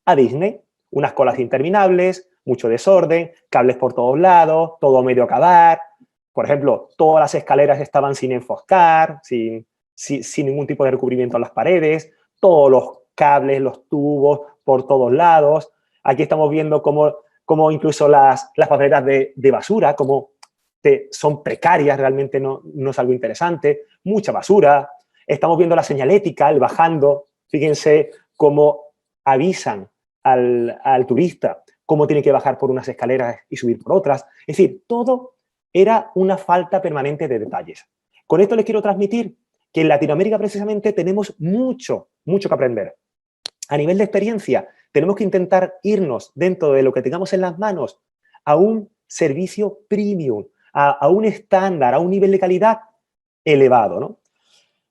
a Disney. Unas colas interminables, mucho desorden, cables por todos lados, todo a medio acabar. Por ejemplo, todas las escaleras estaban sin enfoscar, sin ningún tipo de recubrimiento en las paredes, todos los cables, los tubos por todos lados. Aquí estamos viendo cómo incluso las papeleras de basura, como son precarias, realmente no es algo interesante, mucha basura. Estamos viendo la señalética, el bajando, fíjense cómo avisan al turista cómo tiene que bajar por unas escaleras y subir por otras. Es decir, todo era una falta permanente de detalles. Con esto les quiero transmitir que en Latinoamérica precisamente tenemos mucho que aprender. A nivel de experiencia, tenemos que intentar irnos dentro de lo que tengamos en las manos a un servicio premium, a un estándar, a un nivel de calidad elevado, ¿no?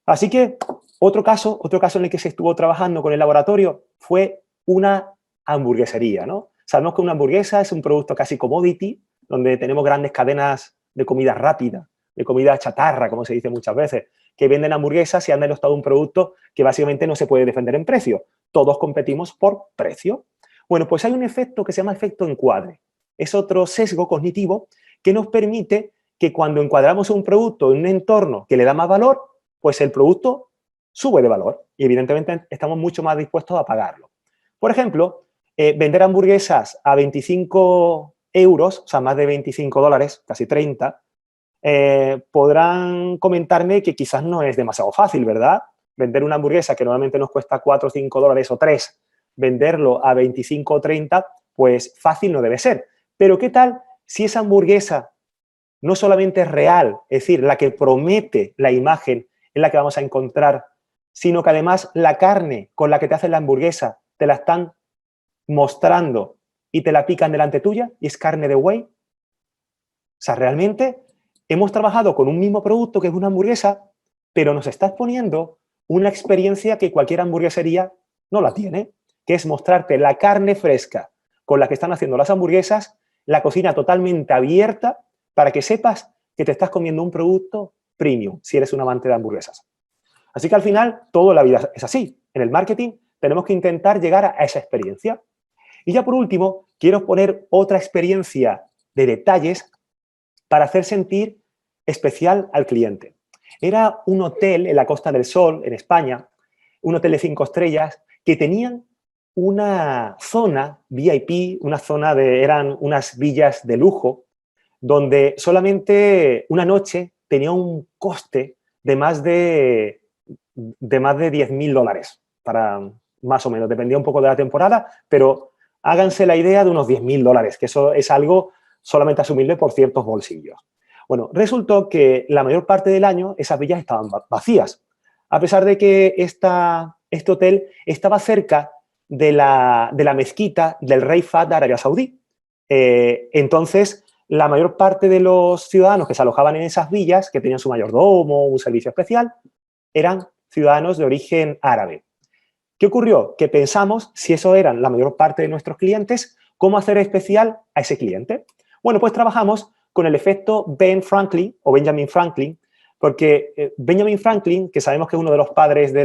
Así que otro caso en el que se estuvo trabajando con el laboratorio fue una hamburguesería, ¿no? Sabemos que una hamburguesa es un producto casi commodity, donde tenemos grandes cadenas de comida rápida, de comida chatarra, como se dice muchas veces, que venden hamburguesas y han denostado un producto que básicamente no se puede defender en precio. Todos competimos por precio. Bueno, pues hay un efecto que se llama efecto encuadre. Es otro sesgo cognitivo que nos permite que cuando encuadramos un producto en un entorno que le da más valor, pues el producto sube de valor y evidentemente estamos mucho más dispuestos a pagarlo. Por ejemplo, vender hamburguesas a 25 euros, o sea, más de 25 dólares, casi 30, podrán comentarme que quizás no es demasiado fácil, ¿verdad? Vender una hamburguesa que normalmente nos cuesta 4 o 5 dólares o 3, venderlo a 25 o 30, pues fácil no debe ser. Pero ¿qué tal si esa hamburguesa no solamente es real, es decir, la que promete la imagen es la que vamos a encontrar, sino que además la carne con la que te hacen la hamburguesa te la están mostrando y te la pican delante tuya y es carne de buey? O sea, realmente hemos trabajado con un mismo producto que es una hamburguesa, pero nos está exponiendo una experiencia que cualquier hamburguesería no la tiene, que es mostrarte la carne fresca con la que están haciendo las hamburguesas, la cocina totalmente abierta para que sepas que te estás comiendo un producto premium si eres un amante de hamburguesas. Así que al final, toda la vida es así. En el marketing tenemos que intentar llegar a esa experiencia. Y ya por último, quiero poner otra experiencia de detalles para hacer sentir especial al cliente. Era un hotel en la Costa del Sol, en España, un hotel de 5 estrellas, que tenían una zona VIP, eran unas villas de lujo, donde solamente una noche tenía un coste de más de 10.000 dólares, para más o menos, dependía un poco de la temporada, pero háganse la idea de unos 10.000 dólares, que eso es algo solamente asumible por ciertos bolsillos. Bueno, resultó que la mayor parte del año esas villas estaban vacías, a pesar de que este hotel estaba cerca de la mezquita del rey Fahd de Arabia Saudí. Entonces, la mayor parte de los ciudadanos que se alojaban en esas villas, que tenían su mayordomo, un servicio especial, eran ciudadanos de origen árabe. ¿Qué ocurrió? Que pensamos, si eso eran la mayor parte de nuestros clientes, ¿cómo hacer especial a ese cliente? Bueno, pues trabajamos con el efecto Ben Franklin o Benjamin Franklin, porque Benjamin Franklin, que sabemos que es uno de los padres de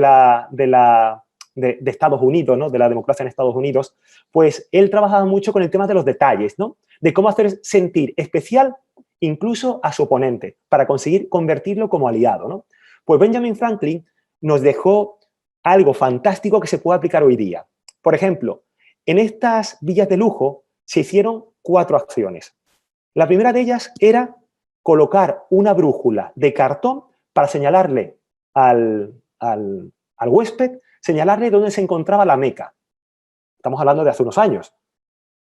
Estados Unidos, ¿no? De la democracia en Estados Unidos, pues él trabajaba mucho con el tema de los detalles, ¿no? De cómo hacer sentir especial incluso a su oponente, para conseguir convertirlo como aliado, ¿no? Pues Benjamin Franklin nos dejó algo fantástico que se puede aplicar hoy día. Por ejemplo, en estas villas de lujo se hicieron 4 acciones. La primera de ellas era colocar una brújula de cartón para señalarle al huésped, señalarle dónde se encontraba la Meca. Estamos hablando de hace unos años.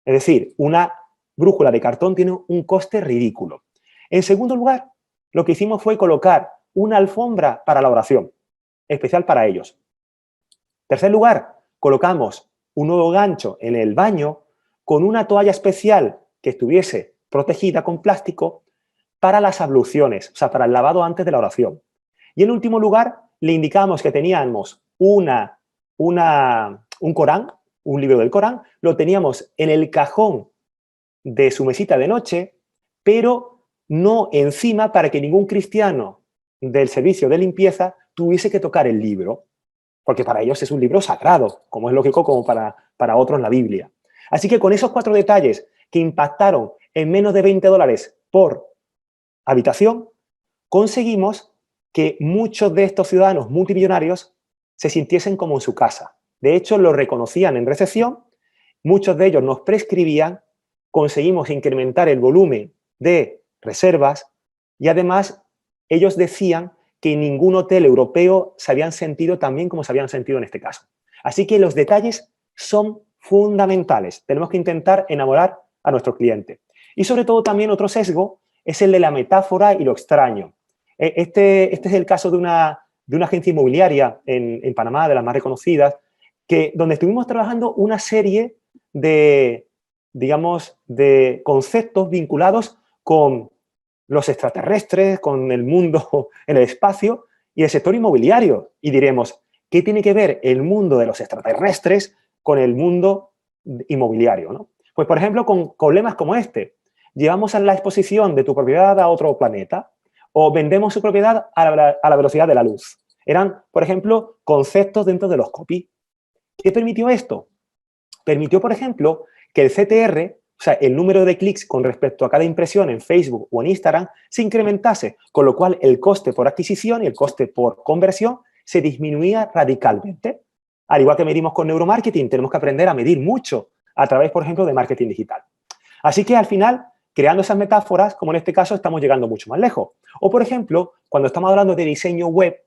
Es decir, una brújula de cartón tiene un coste ridículo. En segundo lugar, lo que hicimos fue colocar una alfombra para la oración, especial para ellos. En tercer lugar, colocamos un nuevo gancho en el baño con una toalla especial que estuviese protegida con plástico para las abluciones, o sea, para el lavado antes de la oración. Y en último lugar, le indicamos que teníamos un Corán, un libro del Corán, lo teníamos en el cajón de su mesita de noche, pero no encima para que ningún cristiano del servicio de limpieza tuviese que tocar el libro, porque para ellos es un libro sagrado, como es lógico, como para otros la Biblia. Así que con esos 4 detalles que impactaron en menos de 20 dólares por habitación, conseguimos que muchos de estos ciudadanos multimillonarios se sintiesen como en su casa. De hecho, lo reconocían en recepción, muchos de ellos nos prescribían, conseguimos incrementar el volumen de reservas y además ellos decían que en ningún hotel europeo se habían sentido tan bien como se habían sentido en este caso. Así que los detalles son fundamentales. Tenemos que intentar enamorar a nuestro cliente. Y sobre todo también otro sesgo es el de la metáfora y lo extraño. Este es el caso de una agencia inmobiliaria en Panamá, de las más reconocidas, donde estuvimos trabajando una serie de, digamos, de conceptos vinculados con los extraterrestres, con el mundo en el espacio y el sector inmobiliario. Y diremos, ¿qué tiene que ver el mundo de los extraterrestres con el mundo inmobiliario, ¿no? Pues, por ejemplo, con problemas como este. Llevamos a la exposición de tu propiedad a otro planeta o vendemos su propiedad a la velocidad de la luz. Eran, por ejemplo, conceptos dentro de los copy. ¿Qué permitió esto? Permitió, por ejemplo, que el CTR, o sea, el número de clics con respecto a cada impresión en Facebook o en Instagram, se incrementase, con lo cual el coste por adquisición y el coste por conversión se disminuía radicalmente. Al igual que medimos con neuromarketing, tenemos que aprender a medir mucho a través, por ejemplo, de marketing digital. Así que al final, creando esas metáforas, como en este caso, estamos llegando mucho más lejos. O, por ejemplo, cuando estamos hablando de diseño web,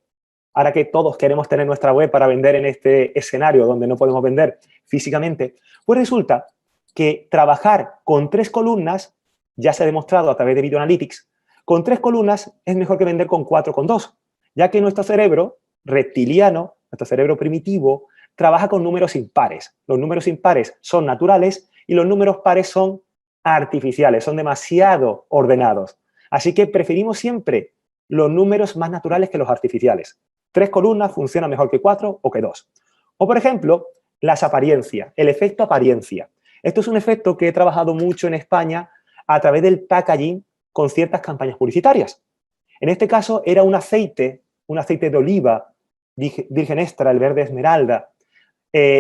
ahora que todos queremos tener nuestra web para vender en este escenario donde no podemos vender físicamente, pues resulta que trabajar con 3 columnas, ya se ha demostrado a través de Video Analytics, con 3 columnas es mejor que vender con 4 con 2, ya que nuestro cerebro reptiliano, nuestro cerebro primitivo, trabaja con números impares. Los números impares son naturales y los números pares son artificiales, son demasiado ordenados. Así que preferimos siempre los números más naturales que los artificiales. 3 columnas funciona mejor que 4 o que 2. O, por ejemplo, las apariencias, el efecto apariencia. Esto es un efecto que he trabajado mucho en España a través del packaging con ciertas campañas publicitarias. En este caso era un aceite de oliva virgen extra, el verde esmeralda,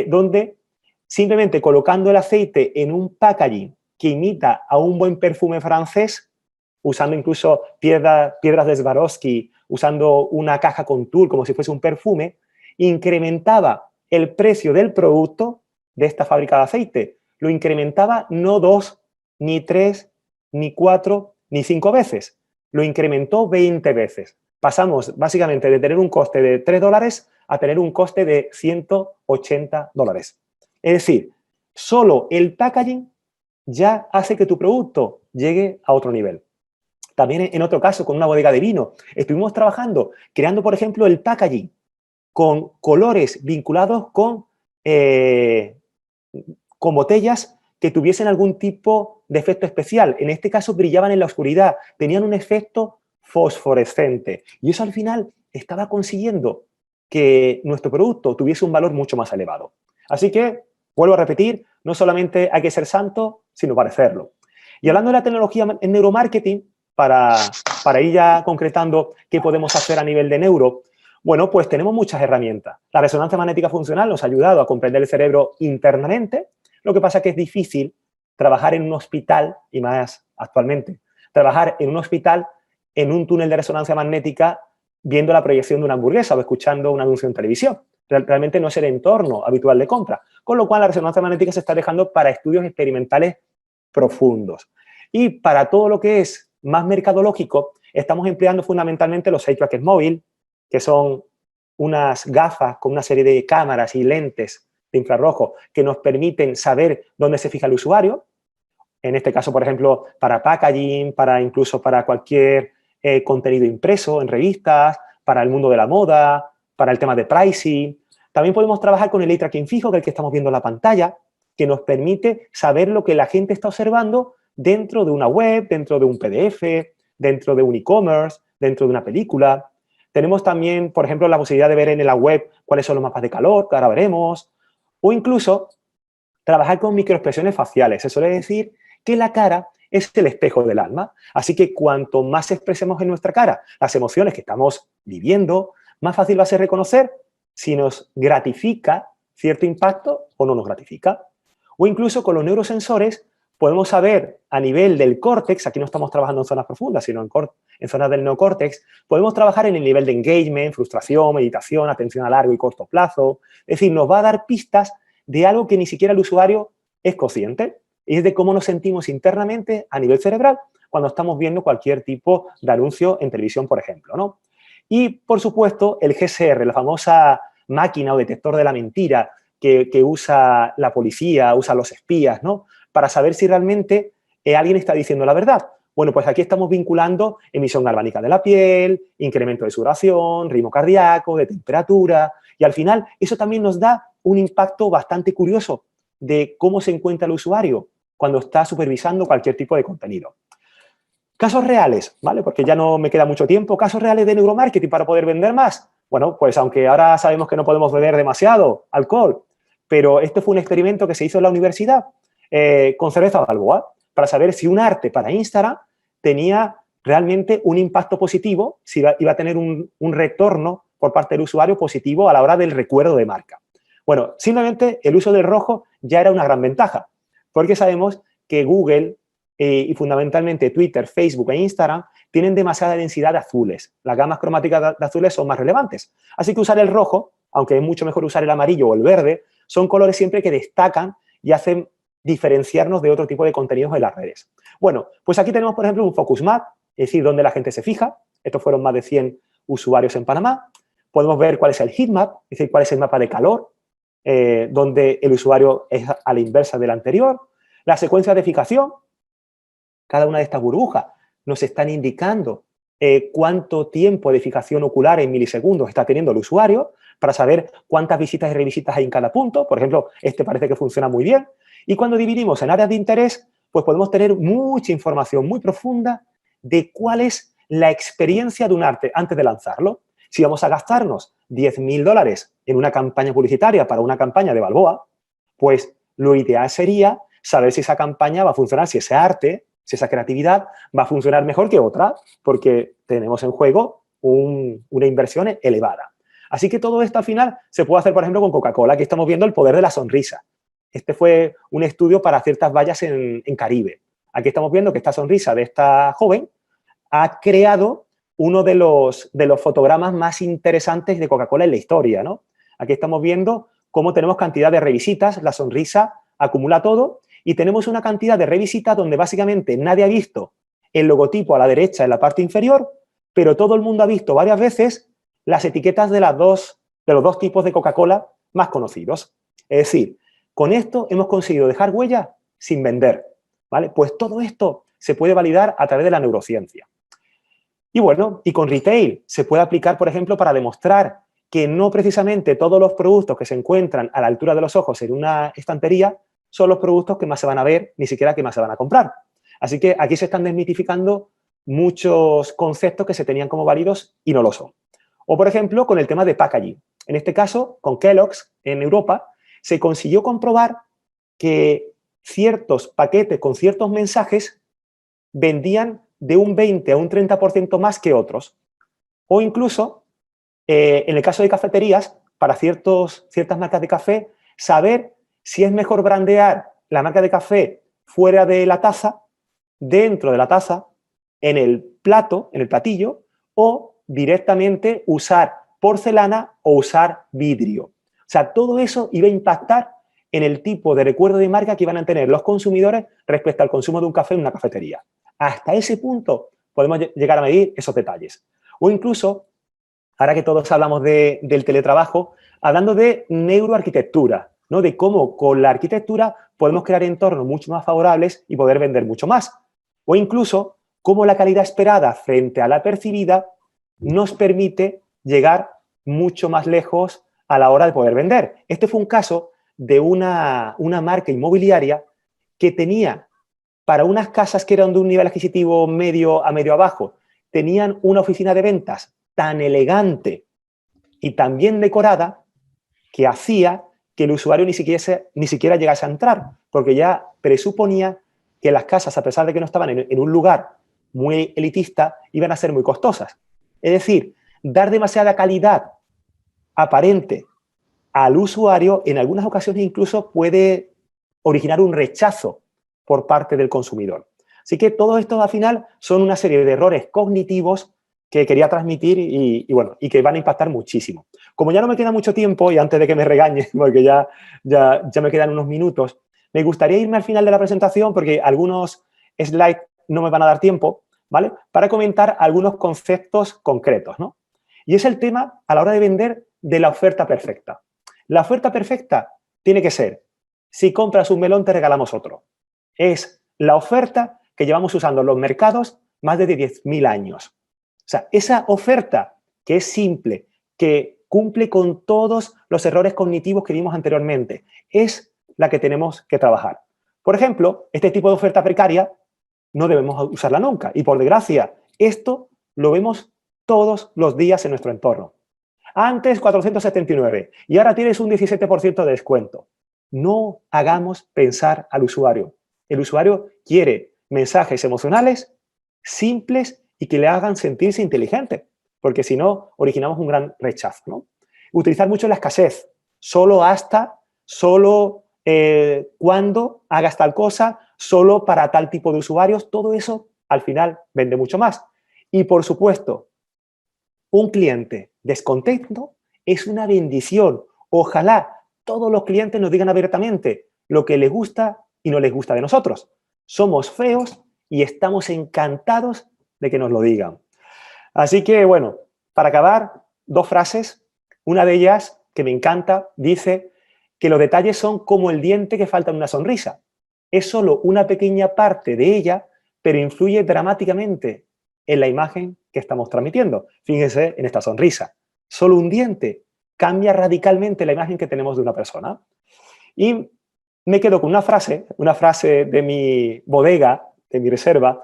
donde simplemente colocando el aceite en un packaging que imita a un buen perfume francés, usando incluso piedras de Swarovski, usando una caja con tul como si fuese un perfume, incrementaba el precio del producto de esta fábrica de aceite. Lo incrementaba no 2, ni 3, ni 4, ni 5 veces. Lo incrementó 20 veces. Pasamos básicamente de tener un coste de $3 a tener un coste de $180. Es decir, solo el packaging ya hace que tu producto llegue a otro nivel. También en otro caso, con una bodega de vino, estuvimos trabajando, creando, por ejemplo, el packaging con colores vinculados con botellas que tuviesen algún tipo de efecto especial. En este caso, brillaban en la oscuridad, tenían un efecto fosforescente. Y eso al final estaba consiguiendo que nuestro producto tuviese un valor mucho más elevado. Así que, vuelvo a repetir, no solamente hay que ser santo, sino parecerlo. Y hablando de la tecnología en neuromarketing, para ir ya concretando qué podemos hacer a nivel de neuro, bueno, pues tenemos muchas herramientas. La resonancia magnética funcional nos ha ayudado a comprender el cerebro internamente. Lo que pasa es que es difícil trabajar en un hospital, y más actualmente, trabajar en un hospital en un túnel de resonancia magnética viendo la proyección de una hamburguesa o escuchando un anuncio en televisión. Realmente no es el entorno habitual de compra. Con lo cual, la resonancia magnética se está dejando para estudios experimentales profundos. Y para todo lo que es más mercadológico, estamos empleando fundamentalmente los eye trackers móvil, que son unas gafas con una serie de cámaras y lentes de infrarrojo que nos permiten saber dónde se fija el usuario. En este caso, por ejemplo, para packaging, incluso para cualquier contenido impreso en revistas, para el mundo de la moda, para el tema de pricing. También podemos trabajar con el eye tracking fijo, que es el que estamos viendo en la pantalla, que nos permite saber lo que la gente está observando dentro de una web, dentro de un PDF, dentro de un e-commerce, dentro de una película. Tenemos también, por ejemplo, la posibilidad de ver en la web cuáles son los mapas de calor, que ahora veremos, o incluso trabajar con microexpresiones faciales. Se suele decir que la cara es el espejo del alma, así que cuanto más expresemos en nuestra cara las emociones que estamos viviendo, más fácil va a ser reconocer si nos gratifica cierto impacto o no nos gratifica. O incluso con los neurosensores podemos saber a nivel del córtex, aquí no estamos trabajando en zonas profundas, sino en zonas del neocórtex, podemos trabajar en el nivel de engagement, frustración, meditación, atención a largo y corto plazo. Es decir, nos va a dar pistas de algo que ni siquiera el usuario es consciente, y es de cómo nos sentimos internamente a nivel cerebral cuando estamos viendo cualquier tipo de anuncio en televisión, por ejemplo, ¿no? Y, por supuesto, el GSR, la famosa máquina o detector de la mentira que usa la policía, usan los espías, ¿no?, para saber si realmente alguien está diciendo la verdad. Bueno, pues aquí estamos vinculando emisión galvánica de la piel, incremento de sudoración, ritmo cardíaco, de temperatura, y al final eso también nos da un impacto bastante curioso de cómo se encuentra el usuario cuando está supervisando cualquier tipo de contenido. Casos reales, ¿vale? Porque ya no me queda mucho tiempo. Casos reales de neuromarketing para poder vender más. Bueno, pues aunque ahora sabemos que no podemos beber demasiado alcohol, pero este fue un experimento que se hizo en la universidad con cerveza Balboa para saber si un arte para Instagram tenía realmente un impacto positivo, si iba a tener un retorno por parte del usuario positivo a la hora del recuerdo de marca. Bueno, simplemente el uso del rojo ya era una gran ventaja, porque sabemos que Google y fundamentalmente Twitter, Facebook e Instagram tienen demasiada densidad de azules. Las gamas cromáticas de azules son más relevantes. Así que usar el rojo, aunque es mucho mejor usar el amarillo o el verde, son colores siempre que destacan y hacen diferenciarnos de otro tipo de contenidos en las redes. Bueno, pues aquí tenemos, por ejemplo, un focus map, es decir, donde la gente se fija. Estos fueron más de 100 usuarios en Panamá. Podemos ver cuál es el heat map, es decir, cuál es el mapa de calor, donde el usuario es a la inversa del anterior. La secuencia de fijación, cada una de estas burbujas nos están indicando cuánto tiempo de fijación ocular en milisegundos está teniendo el usuario para saber cuántas visitas y revisitas hay en cada punto. Por ejemplo, este parece que funciona muy bien. Y cuando dividimos en áreas de interés, pues podemos tener mucha información muy profunda de cuál es la experiencia de un arte antes de lanzarlo. Si vamos a gastarnos $10.000 en una campaña publicitaria para una campaña de Balboa, pues lo ideal sería saber si esa campaña va a funcionar, si ese arte, si esa creatividad va a funcionar mejor que otra, porque tenemos en juego una inversión elevada. Así que todo esto al final se puede hacer, por ejemplo, con Coca-Cola. Aquí estamos viendo el poder de la sonrisa. Este fue un estudio para ciertas vallas en Caribe. Aquí estamos viendo que esta sonrisa de esta joven ha creado uno de los fotogramas más interesantes de Coca-Cola en la historia, ¿no? Aquí estamos viendo cómo tenemos cantidad de revisitas, la sonrisa acumula todo y tenemos una cantidad de revisitas donde básicamente nadie ha visto el logotipo a la derecha en la parte inferior, pero todo el mundo ha visto varias veces las etiquetas de los dos tipos de Coca-Cola más conocidos. Es decir, con esto hemos conseguido dejar huella sin vender, ¿vale? Pues todo esto se puede validar a través de la neurociencia. Y bueno, y con retail se puede aplicar, por ejemplo, para demostrar que no precisamente todos los productos que se encuentran a la altura de los ojos en una estantería son los productos que más se van a ver, ni siquiera que más se van a comprar. Así que aquí se están desmitificando muchos conceptos que se tenían como válidos y no lo son. O, por ejemplo, con el tema de packaging. En este caso, con Kellogg's en Europa, se consiguió comprobar que ciertos paquetes con ciertos mensajes vendían de un 20 a un 30% más que otros. O incluso, en el caso de cafeterías, para ciertas marcas de café, saber si es mejor brandear la marca de café fuera de la taza, dentro de la taza, en el plato, en el platillo, o directamente usar porcelana o usar vidrio. O sea, todo eso iba a impactar en el tipo de recuerdo de marca que iban a tener los consumidores respecto al consumo de un café en una cafetería. Hasta ese punto podemos llegar a medir esos detalles. O incluso, ahora que todos hablamos del teletrabajo, hablando de neuroarquitectura, ¿no? De cómo con la arquitectura podemos crear entornos mucho más favorables y poder vender mucho más. O incluso, cómo la calidad esperada frente a la percibida nos permite llegar mucho más lejos a la hora de poder vender. Este fue un caso de una marca inmobiliaria que tenía, para unas casas que eran de un nivel adquisitivo medio a medio abajo, tenían una oficina de ventas tan elegante y tan bien decorada que hacía que el usuario ni siquiera llegase a entrar, porque ya presuponía que las casas, a pesar de que no estaban en un lugar muy elitista, iban a ser muy costosas. Es decir, dar demasiada calidad aparente al usuario en algunas ocasiones incluso puede originar un rechazo por parte del consumidor. Así que todo esto al final son una serie de errores cognitivos que quería transmitir y que van a impactar muchísimo. Como ya no me queda mucho tiempo y antes de que me regañe, porque ya me quedan unos minutos, me gustaría irme al final de la presentación porque algunos slides no me van a dar tiempo, ¿vale? Para comentar algunos conceptos concretos, ¿no? Y es el tema a la hora de vender de la oferta perfecta. La oferta perfecta tiene que ser, si compras un melón te regalamos otro. Es la oferta que llevamos usando en los mercados más de 10.000 años. O sea, esa oferta que es simple, que cumple con todos los errores cognitivos que vimos anteriormente, es la que tenemos que trabajar. Por ejemplo, este tipo de oferta precaria no debemos usarla nunca. Y por desgracia, esto lo vemos todos los días en nuestro entorno. Antes 479 y ahora tienes un 17% de descuento. No hagamos pensar al usuario. El usuario quiere mensajes emocionales simples y que le hagan sentirse inteligente, porque si no, originamos un gran rechazo, ¿no? Utilizar mucho la escasez, solo hasta, solo cuando hagas tal cosa, solo para tal tipo de usuarios, todo eso al final vende mucho más. Y por supuesto, un cliente descontento es una bendición. Ojalá todos los clientes nos digan abiertamente lo que les gusta y no les gusta de nosotros. Somos feos y estamos encantados de que nos lo digan. Así que, bueno, para acabar, dos frases. Una de ellas, que me encanta, dice que los detalles son como el diente que falta en una sonrisa. Es solo una pequeña parte de ella, pero influye dramáticamente en la imagen que estamos transmitiendo. Fíjense en esta sonrisa. Solo un diente cambia radicalmente la imagen que tenemos de una persona. Y me quedo con una frase de mi bodega, de mi reserva,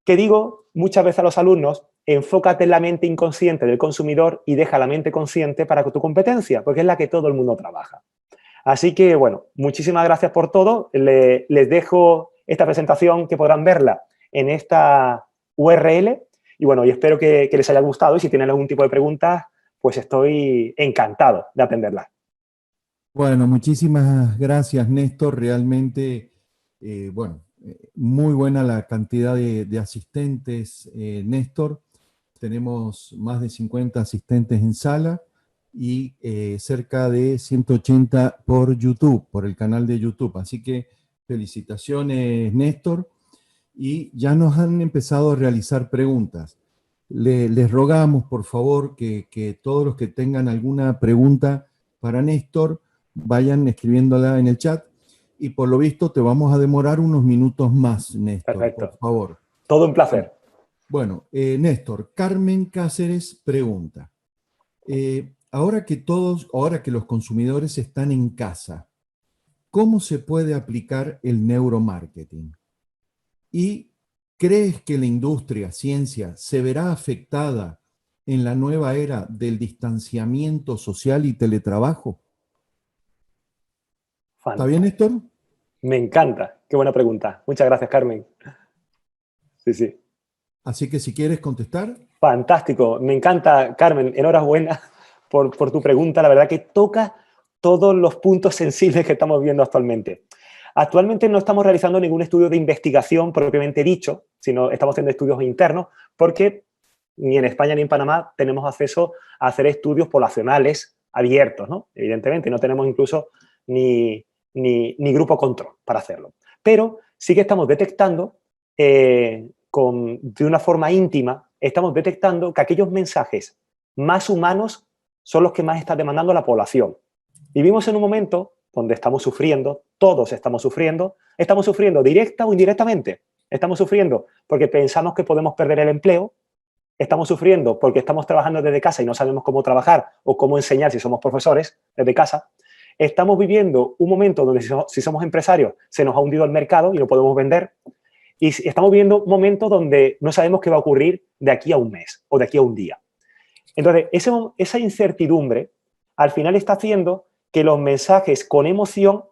que digo muchas veces a los alumnos: enfócate en la mente inconsciente del consumidor y deja la mente consciente para tu competencia, porque es la que todo el mundo trabaja. Así que, bueno, muchísimas gracias por todo. Les dejo esta presentación que podrán verla en esta URL y, bueno, y espero que les haya gustado y si tienen algún tipo de preguntas, pues estoy encantado de atenderlas. Bueno, muchísimas gracias, Néstor. Realmente, muy buena la cantidad de asistentes, Néstor. Tenemos más de 50 asistentes en sala y cerca de 180 por YouTube, por el canal de YouTube. Así que felicitaciones, Néstor. Y ya nos han empezado a realizar preguntas. Les rogamos, por favor, que todos los que tengan alguna pregunta para Néstor vayan escribiéndola en el chat. Y por lo visto te vamos a demorar unos minutos más, Néstor. Perfecto. Por favor. Todo un placer. Bueno, Néstor, Carmen Cáceres pregunta. Ahora que los consumidores están en casa, ¿cómo se puede aplicar el neuromarketing? ¿Y crees que la industria, ciencia, se verá afectada en la nueva era del distanciamiento social y teletrabajo? ¿Está bien, Néstor? Me encanta. Qué buena pregunta. Muchas gracias, Carmen. Sí, sí. Así que si quieres contestar. Fantástico. Me encanta, Carmen. Enhorabuena por tu pregunta. La verdad que toca todos los puntos sensibles que estamos viendo actualmente. Actualmente no estamos realizando ningún estudio de investigación propiamente dicho, sino estamos haciendo estudios internos porque ni en España ni en Panamá tenemos acceso a hacer estudios poblacionales abiertos, ¿no? Evidentemente, no tenemos incluso ni grupo control para hacerlo. Pero sí que estamos detectando, de una forma íntima, estamos detectando que aquellos mensajes más humanos son los que más está demandando la población. Vivimos en un momento donde estamos sufriendo, todos estamos sufriendo directa o indirectamente. Estamos sufriendo porque pensamos que podemos perder el empleo, estamos sufriendo porque estamos trabajando desde casa y no sabemos cómo trabajar o cómo enseñar si somos profesores desde casa. Estamos viviendo un momento donde si somos empresarios se nos ha hundido el mercado y no podemos vender. Y estamos viviendo un momento donde no sabemos qué va a ocurrir de aquí a un mes o de aquí a un día. Entonces, esa incertidumbre al final está haciendo que los mensajes con emoción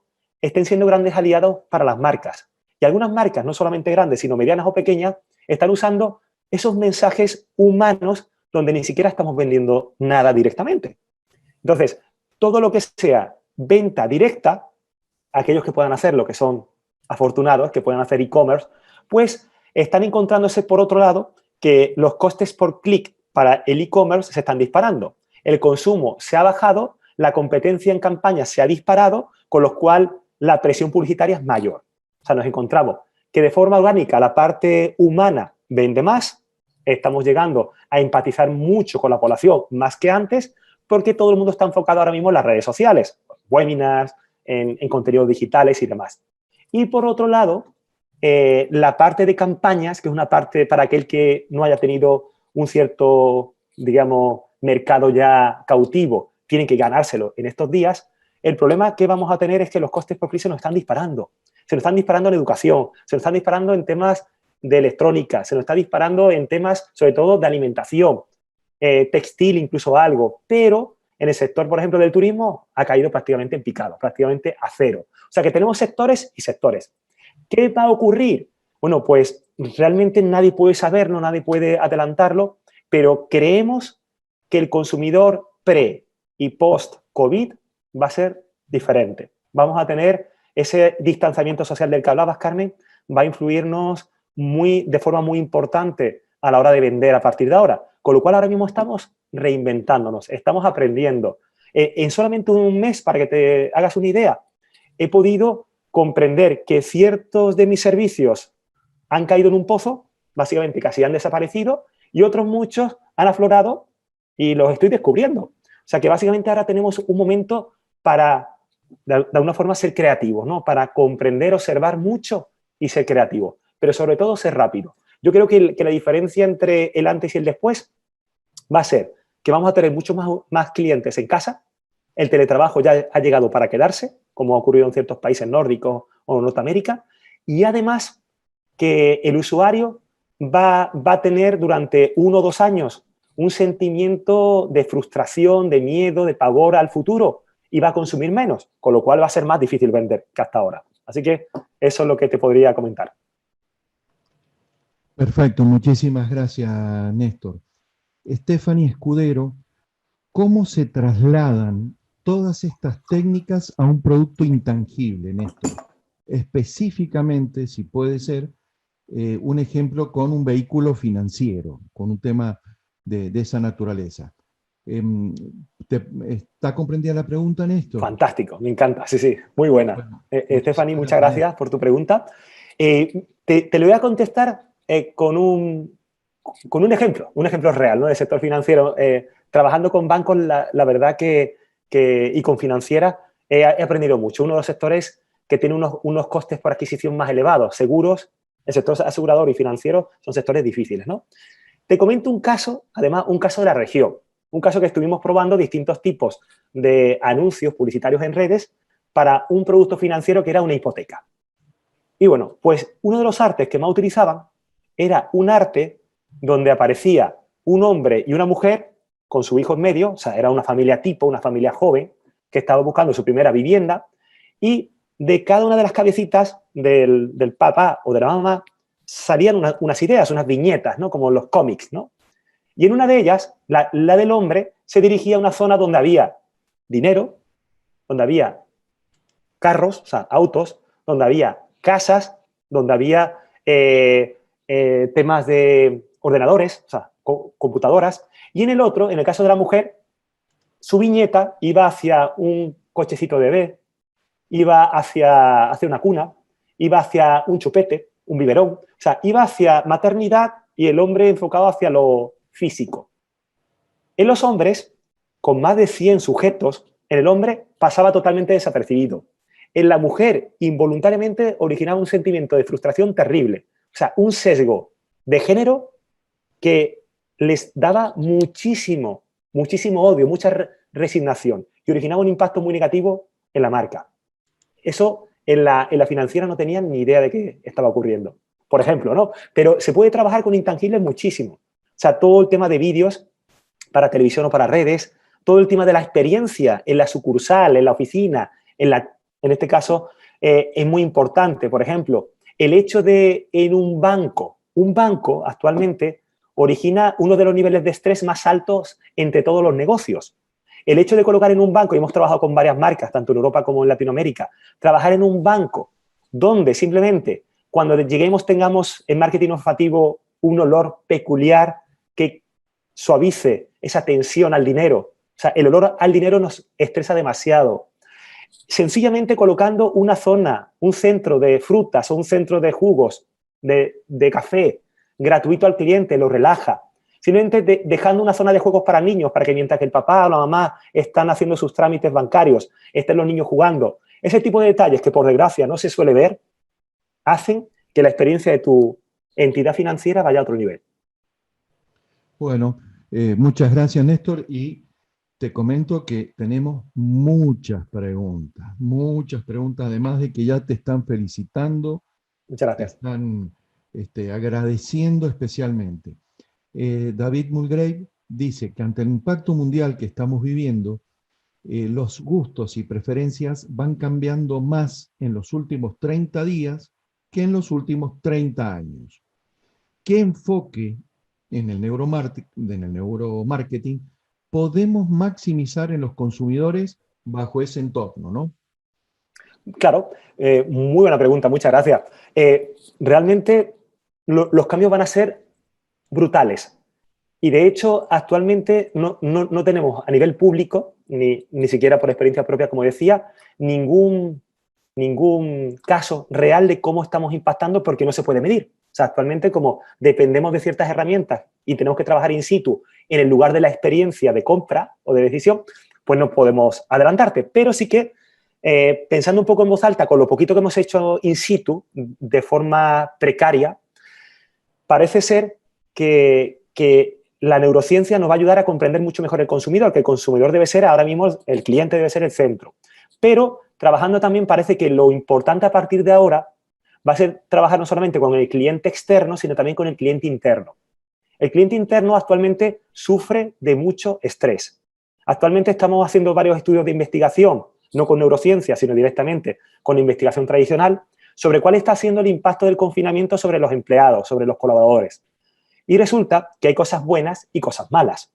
estén siendo grandes aliados para las marcas. Y algunas marcas, no solamente grandes, sino medianas o pequeñas, están usando esos mensajes humanos donde ni siquiera estamos vendiendo nada directamente. Entonces, todo lo que sea venta directa, aquellos que puedan hacerlo, que son afortunados, que puedan hacer e-commerce, pues están encontrándose, por otro lado, que los costes por clic para el e-commerce se están disparando. El consumo se ha bajado, la competencia en campañas se ha disparado, con lo cual la presión publicitaria es mayor. O sea, nos encontramos que de forma orgánica la parte humana vende más, estamos llegando a empatizar mucho con la población más que antes, porque todo el mundo está enfocado ahora mismo en las redes sociales, webinars, en contenidos digitales y demás. Y por otro lado, la parte de campañas, que es una parte para aquel que no haya tenido un cierto, digamos, mercado ya cautivo, tienen que ganárselo en estos días. El problema que vamos a tener es que los costes por clic se nos están disparando. Se nos están disparando en educación, se nos están disparando en temas de electrónica, se nos está disparando en temas, sobre todo, de alimentación, textil, incluso algo. Pero en el sector, por ejemplo, del turismo, ha caído prácticamente en picado, prácticamente a cero. O sea que tenemos sectores y sectores. ¿Qué va a ocurrir? Bueno, pues realmente nadie puede saberlo, nadie puede adelantarlo, pero creemos que el consumidor pre y post-COVID va a ser diferente. Vamos a tener ese distanciamiento social del que hablabas, Carmen, va a influirnos de forma muy importante a la hora de vender a partir de ahora. Con lo cual ahora mismo estamos reinventándonos, estamos aprendiendo. En solamente un mes, para que te hagas una idea, he podido comprender que ciertos de mis servicios han caído en un pozo, básicamente casi han desaparecido, y otros muchos han aflorado y los estoy descubriendo. O sea que básicamente ahora tenemos un momento para, de alguna forma, ser creativos, ¿no? Para comprender, observar mucho y ser creativo, pero sobre todo ser rápido. Yo creo que la diferencia entre el antes y el después va a ser que vamos a tener muchos más clientes en casa, el teletrabajo ya ha llegado para quedarse, como ha ocurrido en ciertos países nórdicos o en Norteamérica, y además que el usuario va a tener durante 1 o 2 años un sentimiento de frustración, de miedo, de pavor al futuro y va a consumir menos, con lo cual va a ser más difícil vender que hasta ahora. Así que eso es lo que te podría comentar. Perfecto, muchísimas gracias, Néstor. Stephanie Escudero, ¿cómo se trasladan todas estas técnicas a un producto intangible, Néstor? Específicamente, si puede ser, un ejemplo con un vehículo financiero, con un tema de esa naturaleza. ¿Está comprendida la pregunta, Néstor? Fantástico, me encanta, sí, sí, muy buena. Bueno, Stephanie, muchas gracias por tu pregunta. Te lo voy a contestar con un ejemplo real, ¿no? Del sector financiero. Trabajando con bancos, la verdad y con financieras, he aprendido mucho. Uno de los sectores que tiene unos costes por adquisición más elevados, seguros, el sector asegurador y financiero son sectores difíciles, ¿no? Te comento un caso, además, un caso de la región, un caso que estuvimos probando distintos tipos de anuncios publicitarios en redes para un producto financiero que era una hipoteca. Y bueno, pues uno de los artes que más utilizaban era un arte donde aparecía un hombre y una mujer con su hijo en medio, o sea, era una familia tipo, una familia joven, que estaba buscando su primera vivienda, y de cada una de las cabecitas del papá o de la mamá salían unas ideas, unas viñetas, ¿no? Como los cómics, ¿no? Y en una de ellas, la del hombre, se dirigía a una zona donde había dinero, donde había carros, o sea, autos, donde había casas, donde había temas de ordenadores, o sea, computadoras. Y en el otro, en el caso de la mujer, su viñeta iba hacia un cochecito de bebé, iba hacia una cuna, iba hacia un chupete, un biberón, o sea, iba hacia maternidad y el hombre enfocado hacia lo físico. En los hombres, con más de 100 sujetos, en el hombre pasaba totalmente desapercibido. En la mujer, involuntariamente, originaba un sentimiento de frustración terrible. O sea, un sesgo de género que les daba muchísimo odio, mucha resignación y originaba un impacto muy negativo en la marca. Eso en la financiera no tenían ni idea de qué estaba ocurriendo, por ejemplo, ¿no? Pero se puede trabajar con intangibles muchísimo. O sea, todo el tema de vídeos para televisión o para redes, todo el tema de la experiencia en la sucursal, en la oficina, en este caso, es muy importante. Por ejemplo, el hecho de en un banco actualmente origina uno de los niveles de estrés más altos entre todos los negocios. El hecho de colocar en un banco, y hemos trabajado con varias marcas, tanto en Europa como en Latinoamérica, trabajar en un banco donde simplemente cuando lleguemos tengamos en marketing olfativo un olor peculiar que suavice esa tensión al dinero. O sea, el olor al dinero nos estresa demasiado. Sencillamente colocando una zona, un centro de frutas o un centro de jugos, de café, gratuito al cliente, lo relaja. Simplemente dejando una zona de juegos para niños, para que mientras que el papá o la mamá están haciendo sus trámites bancarios, estén los niños jugando. Ese tipo de detalles que, por desgracia, no se suele ver, hacen que la experiencia de tu entidad financiera vaya a otro nivel. Bueno, muchas gracias, Néstor, y te comento que tenemos muchas preguntas, además de que ya te están felicitando. Muchas gracias. Te están agradeciendo especialmente. David Mulgrave dice que ante el impacto mundial que estamos viviendo, los gustos y preferencias van cambiando más en los últimos 30 días que en los últimos 30 años. ¿Qué enfoque en el neuromarketing podemos maximizar en los consumidores bajo ese entorno, ¿no? Claro, muy buena pregunta, muchas gracias. Realmente los cambios van a ser brutales. Y de hecho, actualmente no tenemos a nivel público, ni siquiera por experiencia propia, como decía, ningún caso real de cómo estamos impactando porque no se puede medir. O sea, actualmente como dependemos de ciertas herramientas y tenemos que trabajar in situ en el lugar de la experiencia de compra o de decisión, pues no podemos adelantarte. Pero sí que, pensando un poco en voz alta, con lo poquito que hemos hecho in situ, de forma precaria, parece ser que la neurociencia nos va a ayudar a comprender mucho mejor el consumidor, que el consumidor debe ser, ahora mismo, el cliente debe ser el centro. Pero trabajando también parece que lo importante a partir de ahora va a ser trabajar no solamente con el cliente externo, sino también con el cliente interno. El cliente interno actualmente sufre de mucho estrés. Actualmente estamos haciendo varios estudios de investigación, no con neurociencia, sino directamente con investigación tradicional, sobre cuál está siendo el impacto del confinamiento sobre los empleados, sobre los colaboradores. Y resulta que hay cosas buenas y cosas malas.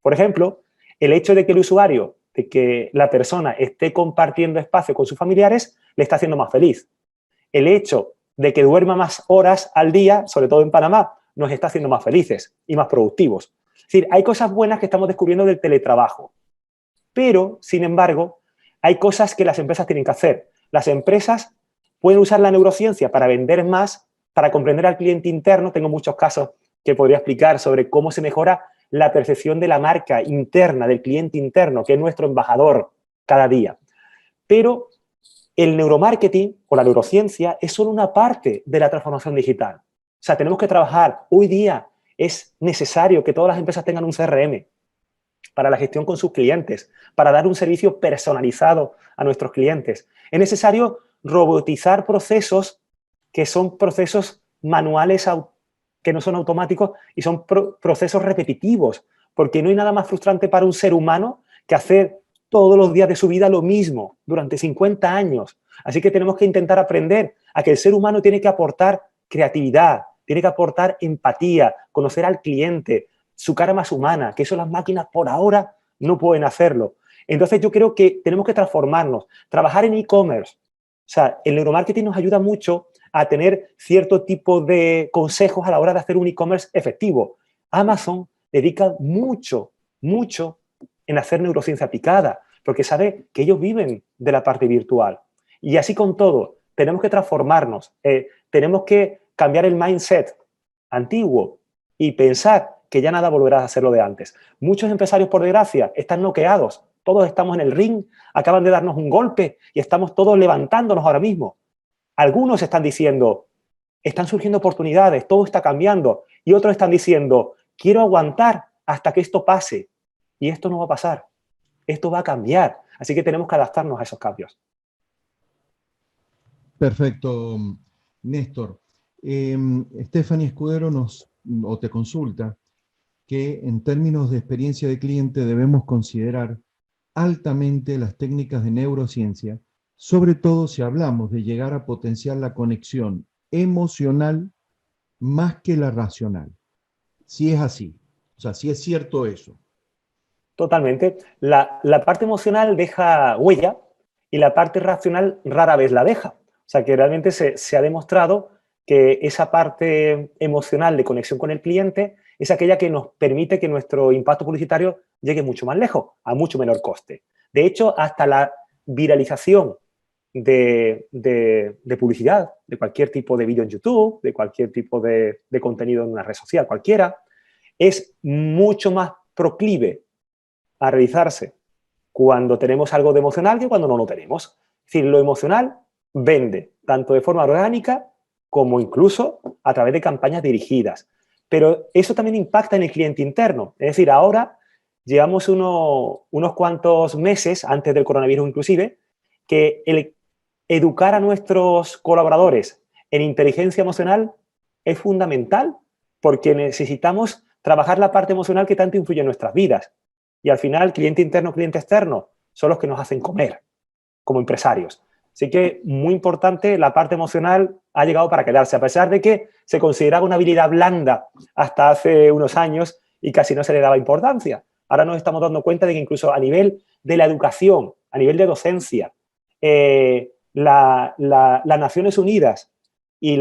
Por ejemplo, el hecho de que el usuario, de que la persona esté compartiendo espacio con sus familiares, le está haciendo más feliz. El hecho de que duerma más horas al día, sobre todo en Panamá, nos está haciendo más felices y más productivos. decir, hay cosas buenas que estamos descubriendo del teletrabajo, pero, sin embargo, hay cosas que las empresas tienen que hacer. Las empresas pueden usar la neurociencia para vender más, para comprender al cliente interno. Tengo muchos casos que podría explicar sobre cómo se mejora la percepción de la marca interna, del cliente interno, que es nuestro embajador cada día. Pero el neuromarketing o la neurociencia es solo una parte de la transformación digital. O sea, tenemos que trabajar. Hoy día es necesario que todas las empresas tengan un CRM para la gestión con sus clientes, para dar un servicio personalizado a nuestros clientes. Es necesario robotizar procesos que son procesos manuales que no son automáticos y son procesos repetitivos, porque no hay nada más frustrante para un ser humano que hacer todos los días de su vida lo mismo durante 50 años. Así que tenemos que intentar aprender a que el ser humano tiene que aportar creatividad, tiene que aportar empatía, conocer al cliente, su cara más humana, que eso las máquinas por ahora no pueden hacerlo. Entonces yo creo que tenemos que transformarnos, trabajar en e-commerce. O sea, el neuromarketing nos ayuda mucho a tener cierto tipo de consejos a la hora de hacer un e-commerce efectivo. Amazon dedica mucho en hacer neurociencia aplicada, porque sabe que ellos viven de la parte virtual. Y así con todo, tenemos que transformarnos, tenemos que cambiar el mindset antiguo y pensar que ya nada volverá a ser lo de antes. Muchos empresarios, por desgracia, están noqueados. Todos estamos en el ring, acaban de darnos un golpe y estamos todos levantándonos ahora mismo. Algunos están diciendo, están surgiendo oportunidades, todo está cambiando. Y otros están diciendo, quiero aguantar hasta que esto pase. Y esto no va a pasar. Esto va a cambiar. Así que tenemos que adaptarnos a esos cambios. Perfecto, Néstor. Stephanie Escudero te consulta que en términos de experiencia de cliente debemos considerar altamente las técnicas de neurociencia, sobre todo si hablamos de llegar a potenciar la conexión emocional más que la racional. Si es así, o sea, si es cierto eso. Totalmente. La parte emocional deja huella y la parte racional rara vez la deja. O sea, que realmente se ha demostrado que esa parte emocional de conexión con el cliente es aquella que nos permite que nuestro impacto publicitario llegue mucho más lejos, a mucho menor coste. De hecho, hasta la viralización de publicidad, de cualquier tipo de vídeo en YouTube, de cualquier tipo de contenido en una red social, cualquiera, es mucho más proclive a realizarse cuando tenemos algo de emocional que cuando no lo tenemos. Es decir, lo emocional vende, tanto de forma orgánica como incluso a través de campañas dirigidas. Pero eso también impacta en el cliente interno. Es decir, ahora llevamos unos cuantos meses, antes del coronavirus inclusive, que el educar a nuestros colaboradores en inteligencia emocional es fundamental porque necesitamos trabajar la parte emocional que tanto influye en nuestras vidas. Y al final, cliente interno, cliente externo, son los que nos hacen comer como empresarios. Así que, muy importante, la parte emocional ha llegado para quedarse, a pesar de que se consideraba una habilidad blanda hasta hace unos años y casi no se le daba importancia. Ahora nos estamos dando cuenta de que incluso a nivel de la educación, a nivel de docencia, las Naciones Unidas y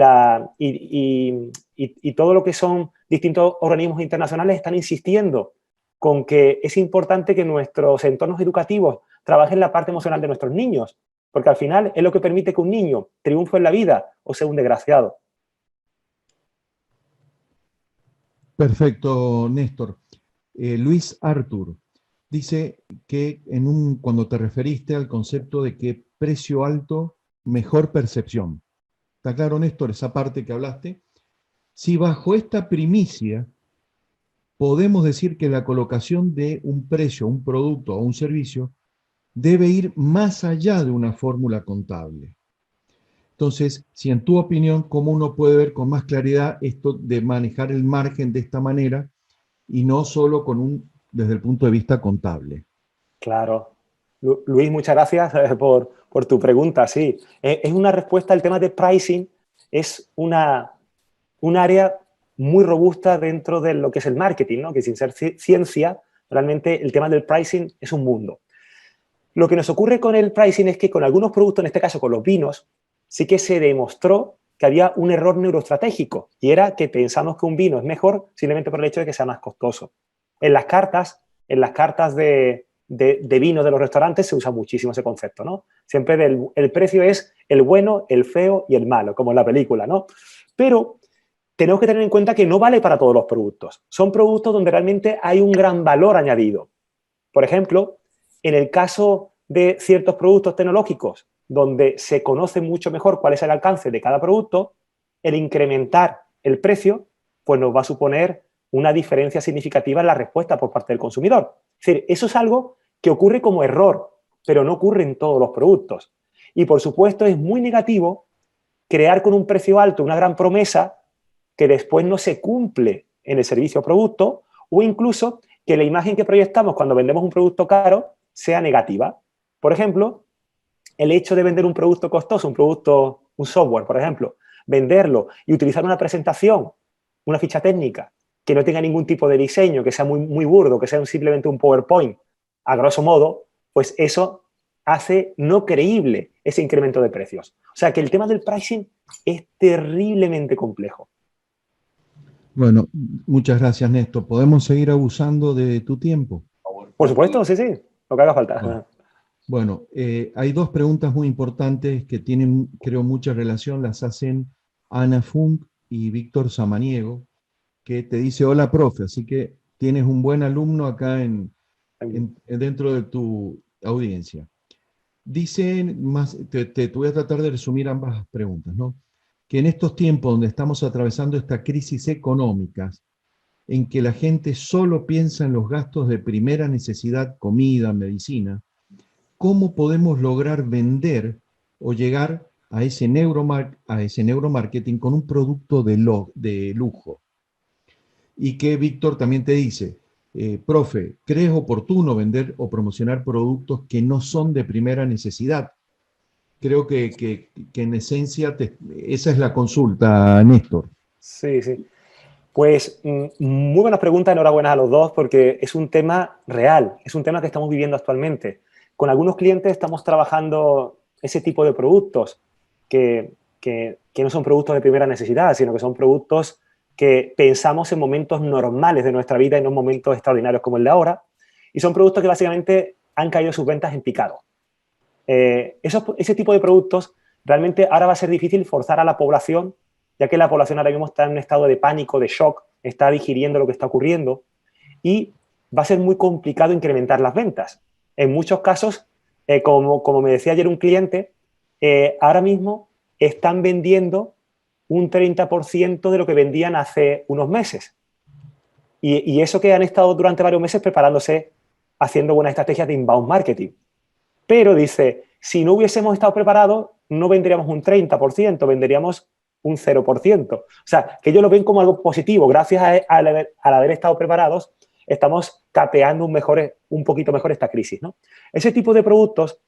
todo lo que son distintos organismos internacionales están insistiendo con que es importante que nuestros entornos educativos trabajen la parte emocional de nuestros niños, porque al final es lo que permite que un niño triunfe en la vida o sea un desgraciado. Perfecto, Néstor. Luis Artur dice que cuando te referiste al concepto de que precio alto, mejor percepción. ¿Está claro, Néstor, esa parte que hablaste? Si bajo esta primicia podemos decir que la colocación de un precio, un producto o un servicio debe ir más allá de una fórmula contable. Entonces, si en tu opinión, ¿cómo uno puede ver con más claridad esto de manejar el margen de esta manera y no solo desde el punto de vista contable? Claro. Luis, muchas gracias por tu pregunta. Sí, es una respuesta al tema de pricing. Es un área muy robusta dentro de lo que es el marketing, ¿no? Que sin ser ciencia, realmente el tema del pricing es un mundo. Lo que nos ocurre con el pricing es que con algunos productos, en este caso con los vinos, sí que se demostró que había un error neuroestratégico y era que pensamos que un vino es mejor simplemente por el hecho de que sea más costoso. En las cartas de vino de los restaurantes se usa muchísimo ese concepto, ¿no? Siempre el precio es el bueno, el feo y el malo, como en la película, ¿no? Pero tenemos que tener en cuenta que no vale para todos los productos. Son productos donde realmente hay un gran valor añadido. Por ejemplo, en el caso de ciertos productos tecnológicos, donde se conoce mucho mejor cuál es el alcance de cada producto, el incrementar el precio, pues nos va a suponer una diferencia significativa en la respuesta por parte del consumidor. Es decir, eso es algo que ocurre como error, pero no ocurre en todos los productos. Y, por supuesto, es muy negativo crear con un precio alto una gran promesa que después no se cumple en el servicio o producto, o incluso que la imagen que proyectamos cuando vendemos un producto caro sea negativa. Por ejemplo, el hecho de vender un producto costoso, un software, por ejemplo, venderlo y utilizar una presentación, una ficha técnica, que no tenga ningún tipo de diseño, que sea muy, muy burdo, que sea simplemente un PowerPoint, a grosso modo, pues eso hace no creíble ese incremento de precios. O sea que el tema del pricing es terriblemente complejo. Bueno, muchas gracias, Néstor. ¿Podemos seguir abusando de tu tiempo? Por supuesto, sí, sí, lo que haga falta. Bueno, hay dos preguntas muy importantes que tienen, creo, mucha relación. Las hacen Ana Funk y Víctor Samaniego, que te dice, hola, profe. Así que tienes un buen alumno acá dentro de tu audiencia. Dicen, te voy a tratar de resumir ambas preguntas, ¿no? Que en estos tiempos donde estamos atravesando esta crisis económica, en que la gente solo piensa en los gastos de primera necesidad, comida, medicina, ¿cómo podemos lograr vender o llegar a ese neuromarketing con un producto de lujo? Y que Víctor también te dice, profe, ¿crees oportuno vender o promocionar productos que no son de primera necesidad? Creo que en esencia esa es la consulta, Néstor. Sí, sí. Pues muy buenas preguntas, enhorabuena a los dos, porque es un tema real, es un tema que estamos viviendo actualmente. Con algunos clientes estamos trabajando ese tipo de productos que no son productos de primera necesidad, sino que son productos que pensamos en momentos normales de nuestra vida y no en momentos extraordinarios como el de ahora. Y son productos que básicamente han caído sus ventas en picado. Ese tipo de productos realmente ahora va a ser difícil forzar a la población, ya que la población ahora mismo está en un estado de pánico, de shock, está digiriendo lo que está ocurriendo y va a ser muy complicado incrementar las ventas. En muchos casos, como me decía ayer un cliente, ahora mismo están vendiendo un 30% de lo que vendían hace unos meses. Y eso que han estado durante varios meses preparándose, haciendo buenas estrategias de inbound marketing. Pero dice, si no hubiésemos estado preparados, no venderíamos un 30%, venderíamos un 0%. O sea, que ellos lo ven como algo positivo. Gracias al haber estado preparados, estamos capeando un poquito mejor esta crisis, ¿no? Ese tipo de productos,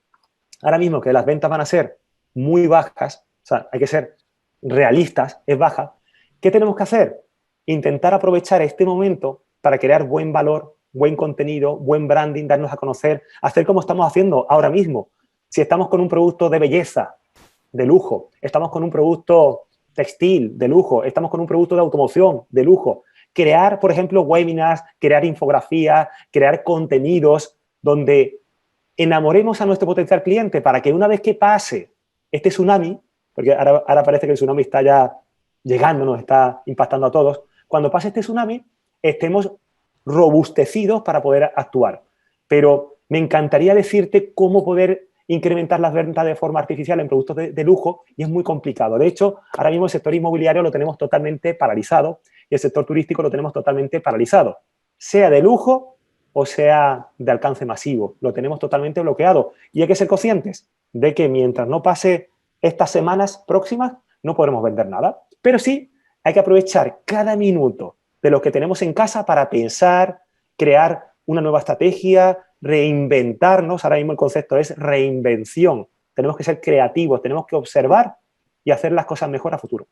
ahora mismo que las ventas van a ser muy bajas, o sea, hay que ser realistas, es baja, ¿qué tenemos que hacer? Intentar aprovechar este momento para crear buen valor, buen contenido, buen branding, darnos a conocer, hacer como estamos haciendo ahora mismo. Si estamos con un producto de belleza, de lujo, estamos con un producto textil, de lujo, estamos con un producto de automoción, de lujo, crear, por ejemplo, webinars, crear infografías, crear contenidos donde enamoremos a nuestro potencial cliente para que una vez que pase este tsunami, porque ahora parece que el tsunami está ya llegando, nos está impactando a todos, cuando pase este tsunami estemos robustecidos para poder actuar. Pero me encantaría decirte cómo poder incrementar las ventas de forma artificial en productos de lujo y es muy complicado. De hecho, ahora mismo el sector inmobiliario lo tenemos totalmente paralizado y el sector turístico lo tenemos totalmente paralizado. Sea de lujo o sea de alcance masivo. Lo tenemos totalmente bloqueado. Y hay que ser conscientes de que mientras no pase estas semanas próximas, no podremos vender nada. Pero sí hay que aprovechar cada minuto de lo que tenemos en casa para pensar, crear una nueva estrategia, reinventarnos. Ahora mismo el concepto es reinvención. Tenemos que ser creativos, tenemos que observar y hacer las cosas mejor a futuro.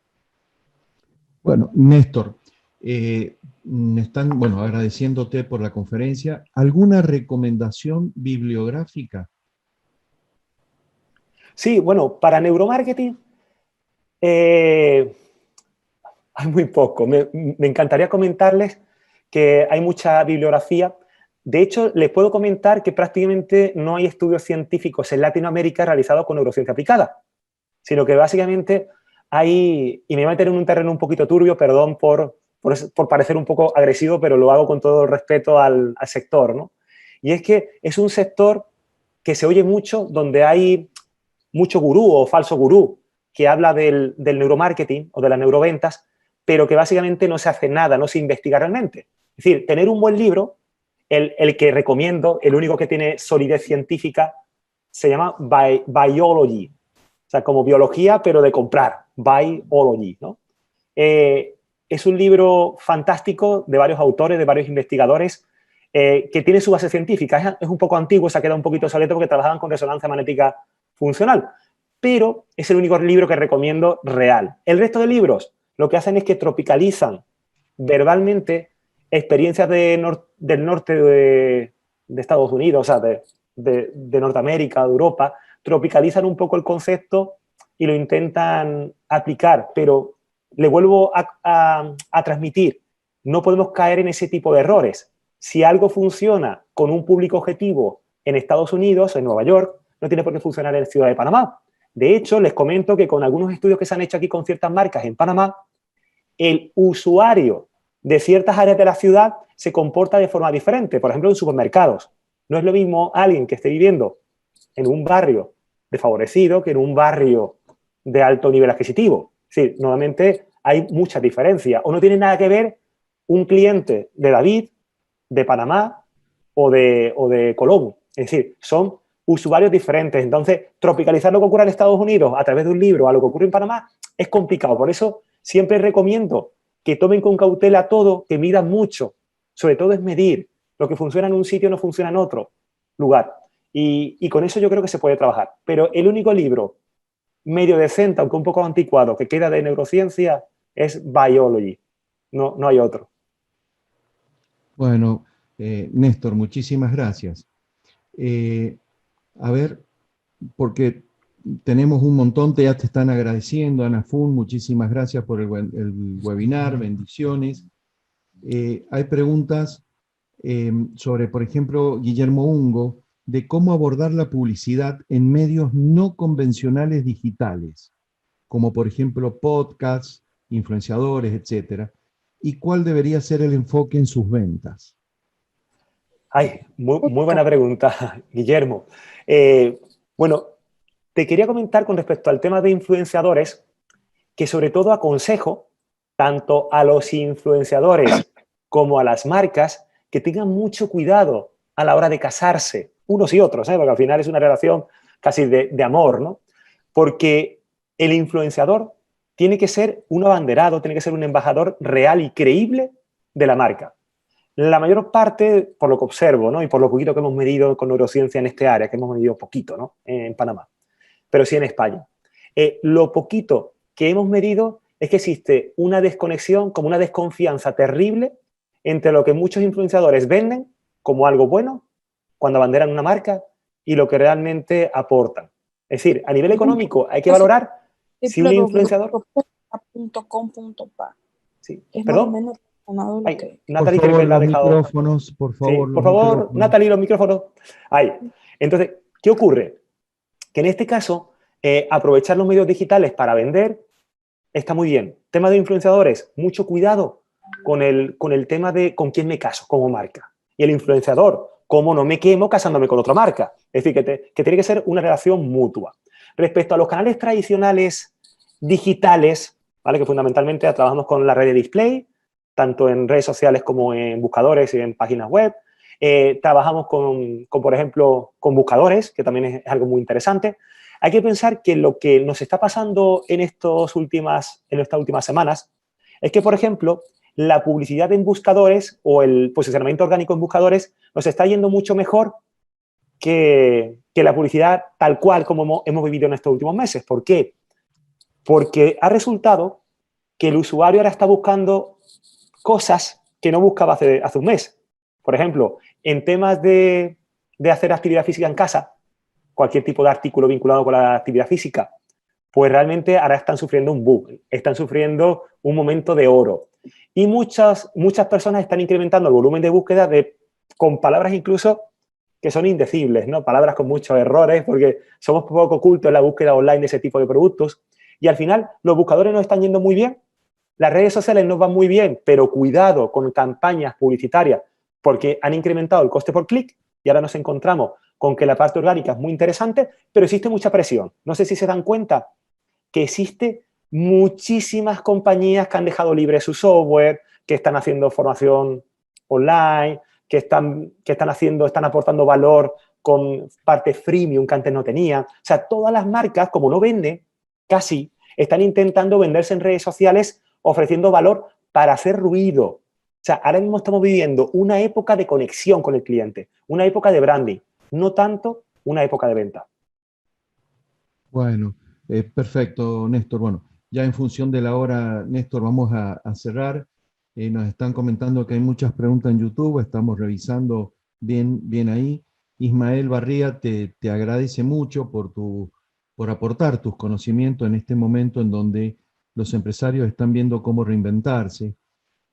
Bueno, Néstor, me están, agradeciéndote por la conferencia. ¿Alguna recomendación bibliográfica? Sí, bueno, para neuromarketing hay muy poco. Me encantaría comentarles que hay mucha bibliografía. De hecho, les puedo comentar que prácticamente no hay estudios científicos en Latinoamérica realizados con neurociencia aplicada, sino que básicamente hay, y me voy a meter en un terreno un poquito turbio, perdón por parecer un poco agresivo, pero lo hago con todo el respeto al sector, ¿no? Y es que es un sector que se oye mucho, donde hay mucho gurú o falso gurú que habla del neuromarketing o de las neuroventas, pero que básicamente no se hace nada, no se investiga realmente. Es decir, tener un buen libro, el que recomiendo, el único que tiene solidez científica, se llama Biology, o sea, como biología, pero de comprar, Biology, ¿no? Es un libro fantástico de varios autores, de varios investigadores, que tiene su base científica. Es un poco antiguo, se ha quedado un poquito obsoleto porque trabajaban con resonancia magnética funcional, pero es el único libro que recomiendo real. El resto de libros lo que hacen es que tropicalizan verbalmente experiencias del norte de Estados Unidos, o sea, de Norteamérica, de Europa, tropicalizan un poco el concepto y lo intentan aplicar, pero le vuelvo a transmitir, no podemos caer en ese tipo de errores. Si algo funciona con un público objetivo en Estados Unidos, en Nueva York, no tiene por qué funcionar en Ciudad de Panamá. De hecho, les comento que con algunos estudios que se han hecho aquí con ciertas marcas en Panamá, el usuario de ciertas áreas de la ciudad se comporta de forma diferente. Por ejemplo, en supermercados. No es lo mismo alguien que esté viviendo en un barrio desfavorecido que en un barrio de alto nivel adquisitivo. Es decir, nuevamente hay mucha diferencia. O no tiene nada que ver un cliente de David, de Panamá o de Colón. Es decir, son usuarios diferentes. Entonces, tropicalizar lo que ocurre en Estados Unidos a través de un libro a lo que ocurre en Panamá es complicado. Por eso siempre recomiendo que tomen con cautela todo, que midan mucho. Sobre todo es medir. Lo que funciona en un sitio no funciona en otro lugar. Y con eso yo creo que se puede trabajar. Pero el único libro medio decente, aunque un poco anticuado, que queda de neurociencia es Biology. No hay otro. Bueno, Néstor, muchísimas gracias. A ver, porque tenemos un montón, ya te están agradeciendo, Ana Fun, muchísimas gracias por el webinar, bendiciones. Hay preguntas sobre, por ejemplo, Guillermo Ungo, de cómo abordar la publicidad en medios no convencionales digitales, como por ejemplo podcasts, influenciadores, etcétera, y cuál debería ser el enfoque en sus ventas. Ay, muy buena pregunta, Guillermo. Bueno, te quería comentar con respecto al tema de influenciadores, que sobre todo aconsejo tanto a los influenciadores como a las marcas que tengan mucho cuidado a la hora de casarse, unos y otros, porque al final es una relación casi de amor, ¿no? Porque el influenciador tiene que ser un abanderado, tiene que ser un embajador real y creíble de la marca. La mayor parte, por lo que observo, ¿no? Y por lo poquito que hemos medido con neurociencia en este área, que hemos medido poquito, ¿no? En Panamá, pero sí en España. Lo poquito que hemos medido es que existe una desconexión, como una desconfianza terrible entre lo que muchos influenciadores venden como algo bueno cuando abanderan una marca y lo que realmente aportan. Es decir, a nivel económico hay que valorar si un influenciador... Sí. ¿Perdón? Ay, Natalie, creo que la ha dejado. Micrófonos, por favor. Sí, por favor, Natalie, los micrófonos. Ahí. Entonces, ¿qué ocurre? Que en este caso, aprovechar los medios digitales para vender está muy bien. Tema de influenciadores, mucho cuidado con el tema de con quién me caso como marca. Y el influenciador, cómo no me quemo casándome con otra marca. Es decir, que tiene que ser una relación mutua. Respecto a los canales tradicionales digitales, ¿vale? Que fundamentalmente trabajamos con la red de display, tanto en redes sociales como en buscadores y en páginas web. Trabajamos con, por ejemplo, con buscadores, que también es algo muy interesante. Hay que pensar que lo que nos está pasando en estas últimas semanas es que, por ejemplo, la publicidad en buscadores o el posicionamiento orgánico en buscadores nos está yendo mucho mejor que la publicidad tal cual como hemos vivido en estos últimos meses. ¿Por qué? Porque ha resultado que el usuario ahora está buscando cosas que no buscaba hace un mes. Por ejemplo, en temas de hacer actividad física en casa, cualquier tipo de artículo vinculado con la actividad física, pues realmente ahora están sufriendo un boom, están sufriendo un momento de oro. Y muchas personas están incrementando el volumen de búsqueda con palabras incluso que son indecibles, ¿no? Palabras con muchos errores, porque somos poco ocultos en la búsqueda online de ese tipo de productos. Y al final, los buscadores nos están yendo muy bien, las redes sociales nos van muy bien, pero cuidado con campañas publicitarias, porque han incrementado el coste por clic y ahora nos encontramos con que la parte orgánica es muy interesante, pero existe mucha presión. No sé si se dan cuenta que existe muchísimas compañías que han dejado libre su software, que están haciendo formación online, que están aportando valor con parte freemium que antes no tenían. O sea, todas las marcas, como no venden, casi, están intentando venderse en redes sociales ofreciendo valor para hacer ruido. O sea, ahora mismo estamos viviendo una época de conexión con el cliente, una época de branding, no tanto una época de venta. Bueno, perfecto, Néstor. Bueno, ya en función de la hora, Néstor, vamos a cerrar. Nos están comentando que hay muchas preguntas en YouTube, estamos revisando bien ahí. Ismael Barría te agradece mucho por aportar tus conocimientos en este momento en donde los empresarios están viendo cómo reinventarse.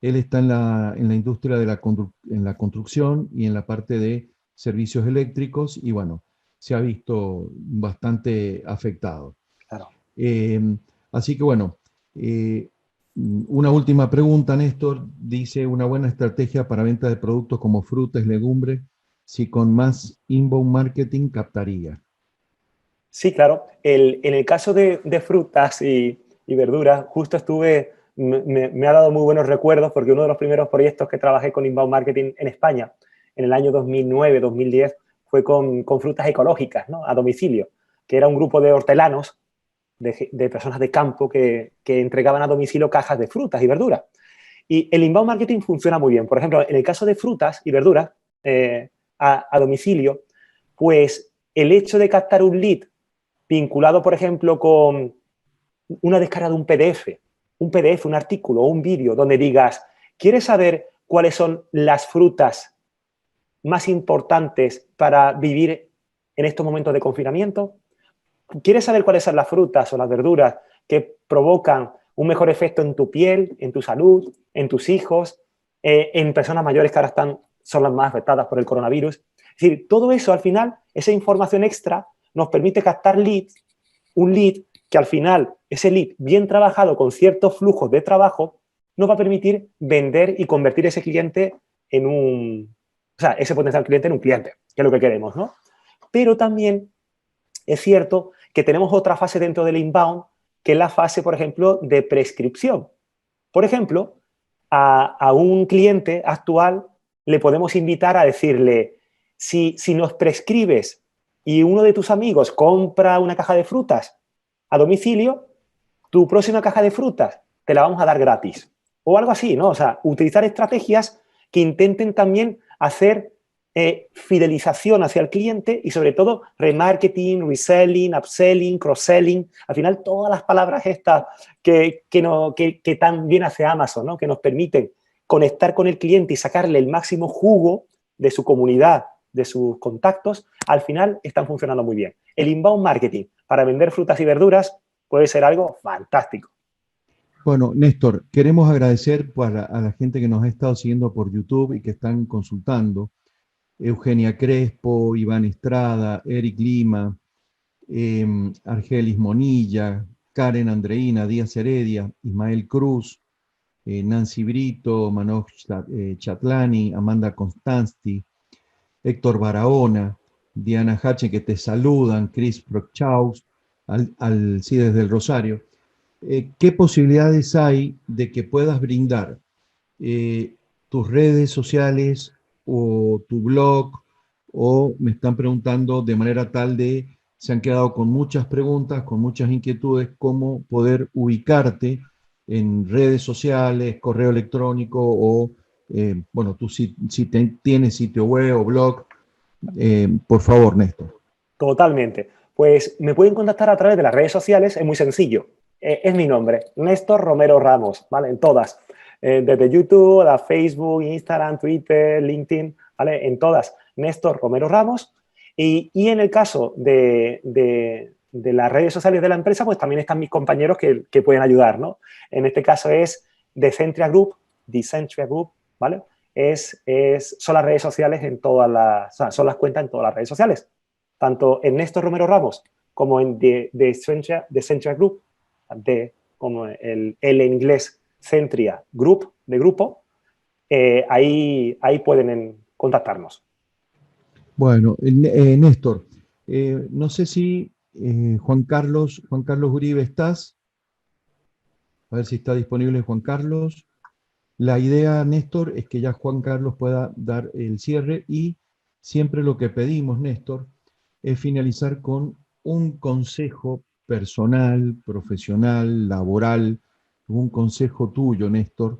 Él está en la industria de en la construcción y en la parte de servicios eléctricos y bueno, se ha visto bastante afectado. Claro. Así que bueno, una última pregunta, Néstor. Dice, una buena estrategia para venta de productos como frutas, legumbres, si con más inbound marketing captaría. Sí, claro. En el caso de frutas y verduras, justo me ha dado muy buenos recuerdos porque uno de los primeros proyectos que trabajé con inbound marketing en España, en el año 2009-2010, fue con frutas ecológicas, ¿no? A domicilio, que era un grupo de hortelanos, de personas de campo que entregaban a domicilio cajas de frutas y verduras. Y el inbound marketing funciona muy bien. Por ejemplo, en el caso de frutas y verduras a domicilio, pues el hecho de captar un lead vinculado, por ejemplo, con una descarga de un PDF, un artículo o un vídeo donde digas, ¿quieres saber cuáles son las frutas más importantes para vivir en estos momentos de confinamiento? ¿Quieres saber cuáles son las frutas o las verduras que provocan un mejor efecto en tu piel, en tu salud, en tus hijos, en personas mayores que ahora son las más afectadas por el coronavirus? Es decir, todo eso al final, esa información extra nos permite captar leads, un lead que al final, ese lead bien trabajado con ciertos flujos de trabajo, nos va a permitir vender y convertir ese cliente ese potencial cliente en un cliente, que es lo que queremos, ¿no? Pero también es cierto que tenemos otra fase dentro del inbound, que es la fase, por ejemplo, de prescripción. Por ejemplo, a un cliente actual le podemos invitar a decirle, si nos prescribes y uno de tus amigos compra una caja de frutas a domicilio, tu próxima caja de frutas te la vamos a dar gratis. O algo así, ¿no? O sea, utilizar estrategias que intenten también hacer fidelización hacia el cliente y sobre todo remarketing, reselling, upselling, cross-selling. Al final, todas las palabras estas que tan bien hace Amazon, ¿no? Que nos permiten conectar con el cliente y sacarle el máximo jugo de su comunidad, de sus contactos, al final están funcionando muy bien. El inbound marketing para vender frutas y verduras puede ser algo fantástico. Bueno, Néstor, queremos agradecer a la gente que nos ha estado siguiendo por YouTube y que están consultando. Eugenia Crespo, Iván Estrada, Eric Lima, Argelis Monilla, Karen Andreina, Díaz Heredia, Ismael Cruz, Nancy Brito, Manoj Chatlani, Amanda Constanti, Héctor Barahona, Diana Hache, que te saludan, Chris Prochaus, Alcides del Rosario. ¿Qué posibilidades hay de que puedas brindar tus redes sociales o tu blog? O me están preguntando de manera tal de, se han quedado con muchas preguntas, con muchas inquietudes, cómo poder ubicarte en redes sociales, correo electrónico o, bueno, tú si tienes sitio web o blog, por favor, Néstor. Totalmente. Pues me pueden contactar a través de las redes sociales, es muy sencillo. Es mi nombre, Néstor Romero Ramos, ¿vale? En todas. Desde YouTube, a Facebook, Instagram, Twitter, LinkedIn, ¿vale? En todas, Néstor Romero Ramos. Y en el caso de de las redes sociales de la empresa, pues también están mis compañeros que pueden ayudar, ¿no? En este caso es Decentria Group, ¿vale? Son las redes sociales en todas las, o sea, son las cuentas en todas las redes sociales. Tanto en Néstor Romero Ramos como en Decentria Group, como el en inglés Centria Group, de grupo, ahí pueden contactarnos. Bueno, Néstor, no sé si Juan Carlos Uribe estás. A ver si está disponible Juan Carlos. La idea, Néstor, es que ya Juan Carlos pueda dar el cierre y siempre lo que pedimos, Néstor, es finalizar con un consejo personal, profesional, laboral, un consejo tuyo, Néstor,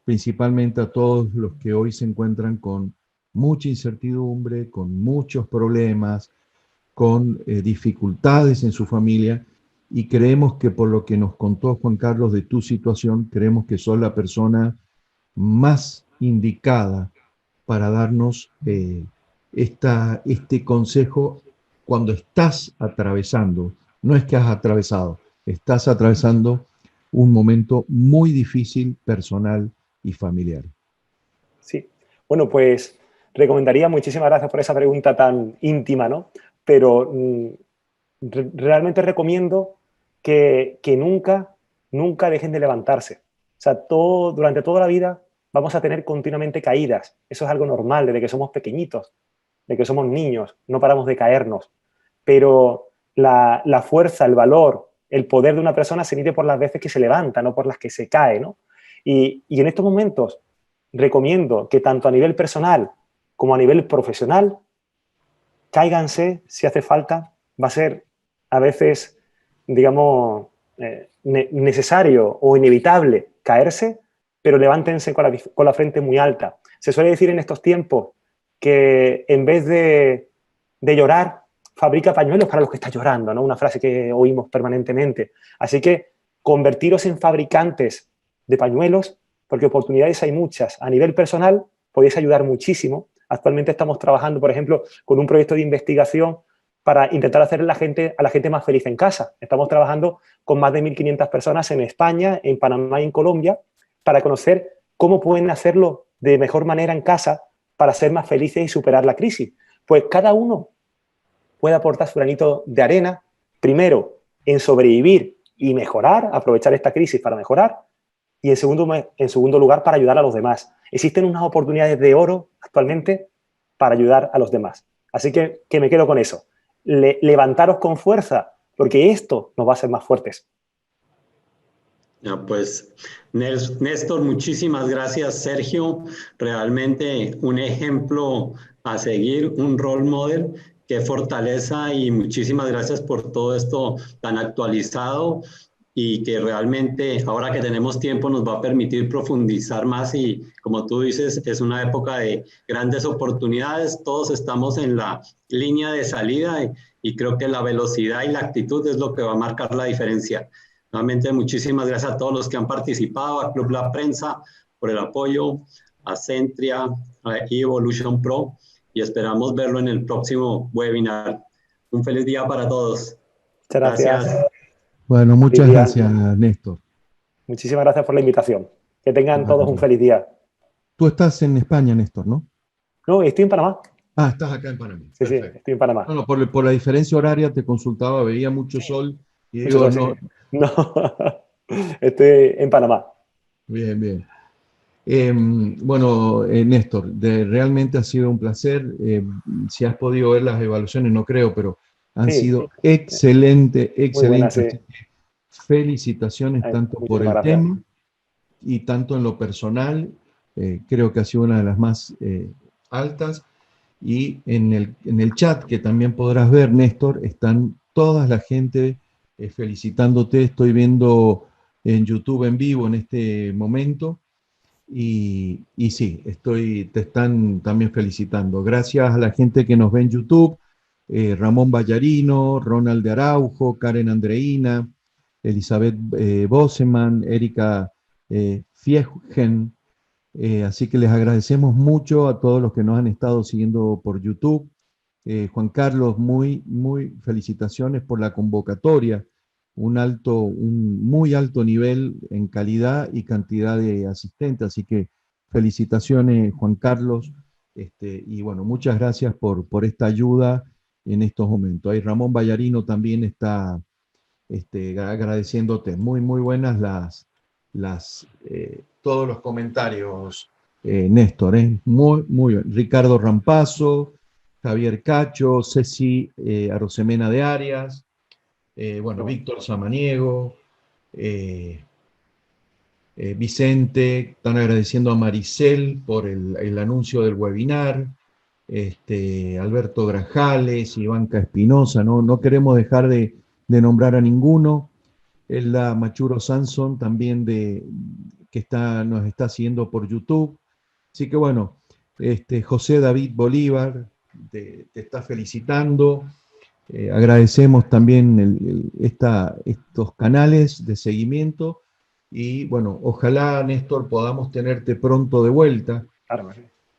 principalmente a todos los que hoy se encuentran con mucha incertidumbre, con muchos problemas, con dificultades en su familia, y creemos que por lo que nos contó Juan Carlos de tu situación, creemos que sos la persona más indicada para darnos este consejo cuando estás atravesando, no es que has atravesado, estás atravesando un momento muy difícil personal y familiar. Sí, bueno, pues recomendaría, muchísimas gracias por esa pregunta tan íntima, ¿no? Pero realmente recomiendo que nunca dejen de levantarse. O sea, durante toda la vida vamos a tener continuamente caídas. Eso es algo normal desde que somos pequeñitos, de que somos niños, no paramos de caernos. Pero la fuerza, el valor, el poder de una persona se mide por las veces que se levanta, no por las que se cae, ¿no? Y en estos momentos recomiendo que tanto a nivel personal como a nivel profesional, cáiganse si hace falta. Va a ser a veces, digamos, necesario o inevitable caerse, pero levántense con la frente muy alta. Se suele decir en estos tiempos que en vez de llorar, fabrica pañuelos para los que está llorando, ¿no? Una frase que oímos permanentemente. Así que convertiros en fabricantes de pañuelos, porque oportunidades hay muchas. A nivel personal podéis ayudar muchísimo. Actualmente estamos trabajando, por ejemplo, con un proyecto de investigación para intentar hacer a la gente más feliz en casa. Estamos trabajando con más de 1.500 personas en España, en Panamá y en Colombia para conocer cómo pueden hacerlo de mejor manera en casa para ser más felices y superar la crisis. Pues cada uno puede aportar su granito de arena, primero en sobrevivir y mejorar, aprovechar esta crisis para mejorar, y en segundo lugar para ayudar a los demás. Existen unas oportunidades de oro actualmente para ayudar a los demás. Así que me quedo con eso. Levantaros con fuerza, porque esto nos va a hacer más fuertes. Pues, Néstor, muchísimas gracias, Sergio. Realmente un ejemplo a seguir, un role model. Qué fortaleza, y muchísimas gracias por todo esto tan actualizado y que realmente ahora que tenemos tiempo nos va a permitir profundizar más, y como tú dices, es una época de grandes oportunidades. Todos estamos en la línea de salida y creo que la velocidad y la actitud es lo que va a marcar la diferencia. Nuevamente, muchísimas gracias a todos los que han participado, a Club La Prensa por el apoyo, a Centria, a Evolution Pro, y esperamos verlo en el próximo webinar. Un feliz día para todos. Muchas gracias. Bueno, muchas gracias, Néstor. Muchísimas gracias por la invitación. Que tengan todos un feliz día. Tú estás en España, Néstor, ¿no? No, estoy en Panamá. Ah, estás acá en Panamá. Sí, perfecto. Sí, estoy en Panamá. Bueno, por la diferencia horaria te consultaba, veía mucho sol y digo, no. No, estoy en Panamá. Bien, bien. Bueno, Néstor, realmente ha sido un placer. Si has podido ver las evaluaciones, no creo, pero han sido excelentes. Buena, sí. Felicitaciones tanto por el tema y tanto en lo personal. Creo que ha sido una de las más altas. Y en el chat, que también podrás ver, Néstor, están toda la gente felicitándote. Estoy viendo en YouTube en vivo en este momento. Y sí, te están también felicitando. Gracias a la gente que nos ve en YouTube, Ramón Ballarino, Ronald de Araujo, Karen Andreina, Elizabeth Boseman, Erika Fiegen. Así que les agradecemos mucho a todos los que nos han estado siguiendo por YouTube. Juan Carlos, muy felicitaciones por la convocatoria, un muy alto nivel en calidad y cantidad de asistentes, así que felicitaciones, Juan Carlos, y bueno, muchas gracias por esta ayuda en estos momentos. Ahí Ramón Vallarino también está agradeciéndote. Muy buenas todos los comentarios, Néstor, muy bien. Ricardo Rampazo, Javier Cacho, Ceci Arosemena de Arias, bueno, Víctor Samaniego, Vicente, están agradeciendo a Maricel por el anuncio del webinar, Alberto Grajales, Ivanka Espinosa, no queremos dejar de nombrar a ninguno. Elda Machuro Sanson también que nos está siguiendo por YouTube. Así que bueno, José David Bolívar te está felicitando. Agradecemos también estos canales de seguimiento y bueno, ojalá, Néstor, podamos tenerte pronto de vuelta. Claro.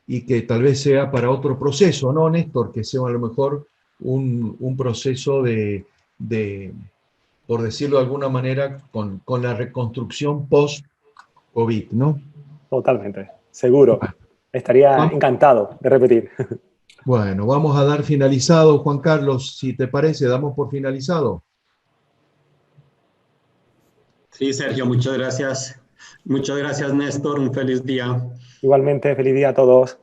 Y que tal vez sea para otro proceso, ¿no, Néstor? Que sea a lo mejor un proceso por decirlo de alguna manera, con la reconstrucción post-COVID, ¿no? Totalmente, seguro. Estaría encantado de repetir. Bueno, vamos a dar finalizado, Juan Carlos, si te parece, damos por finalizado. Sí, Sergio, muchas gracias. Muchas gracias, Néstor. Un feliz día. Igualmente, feliz día a todos.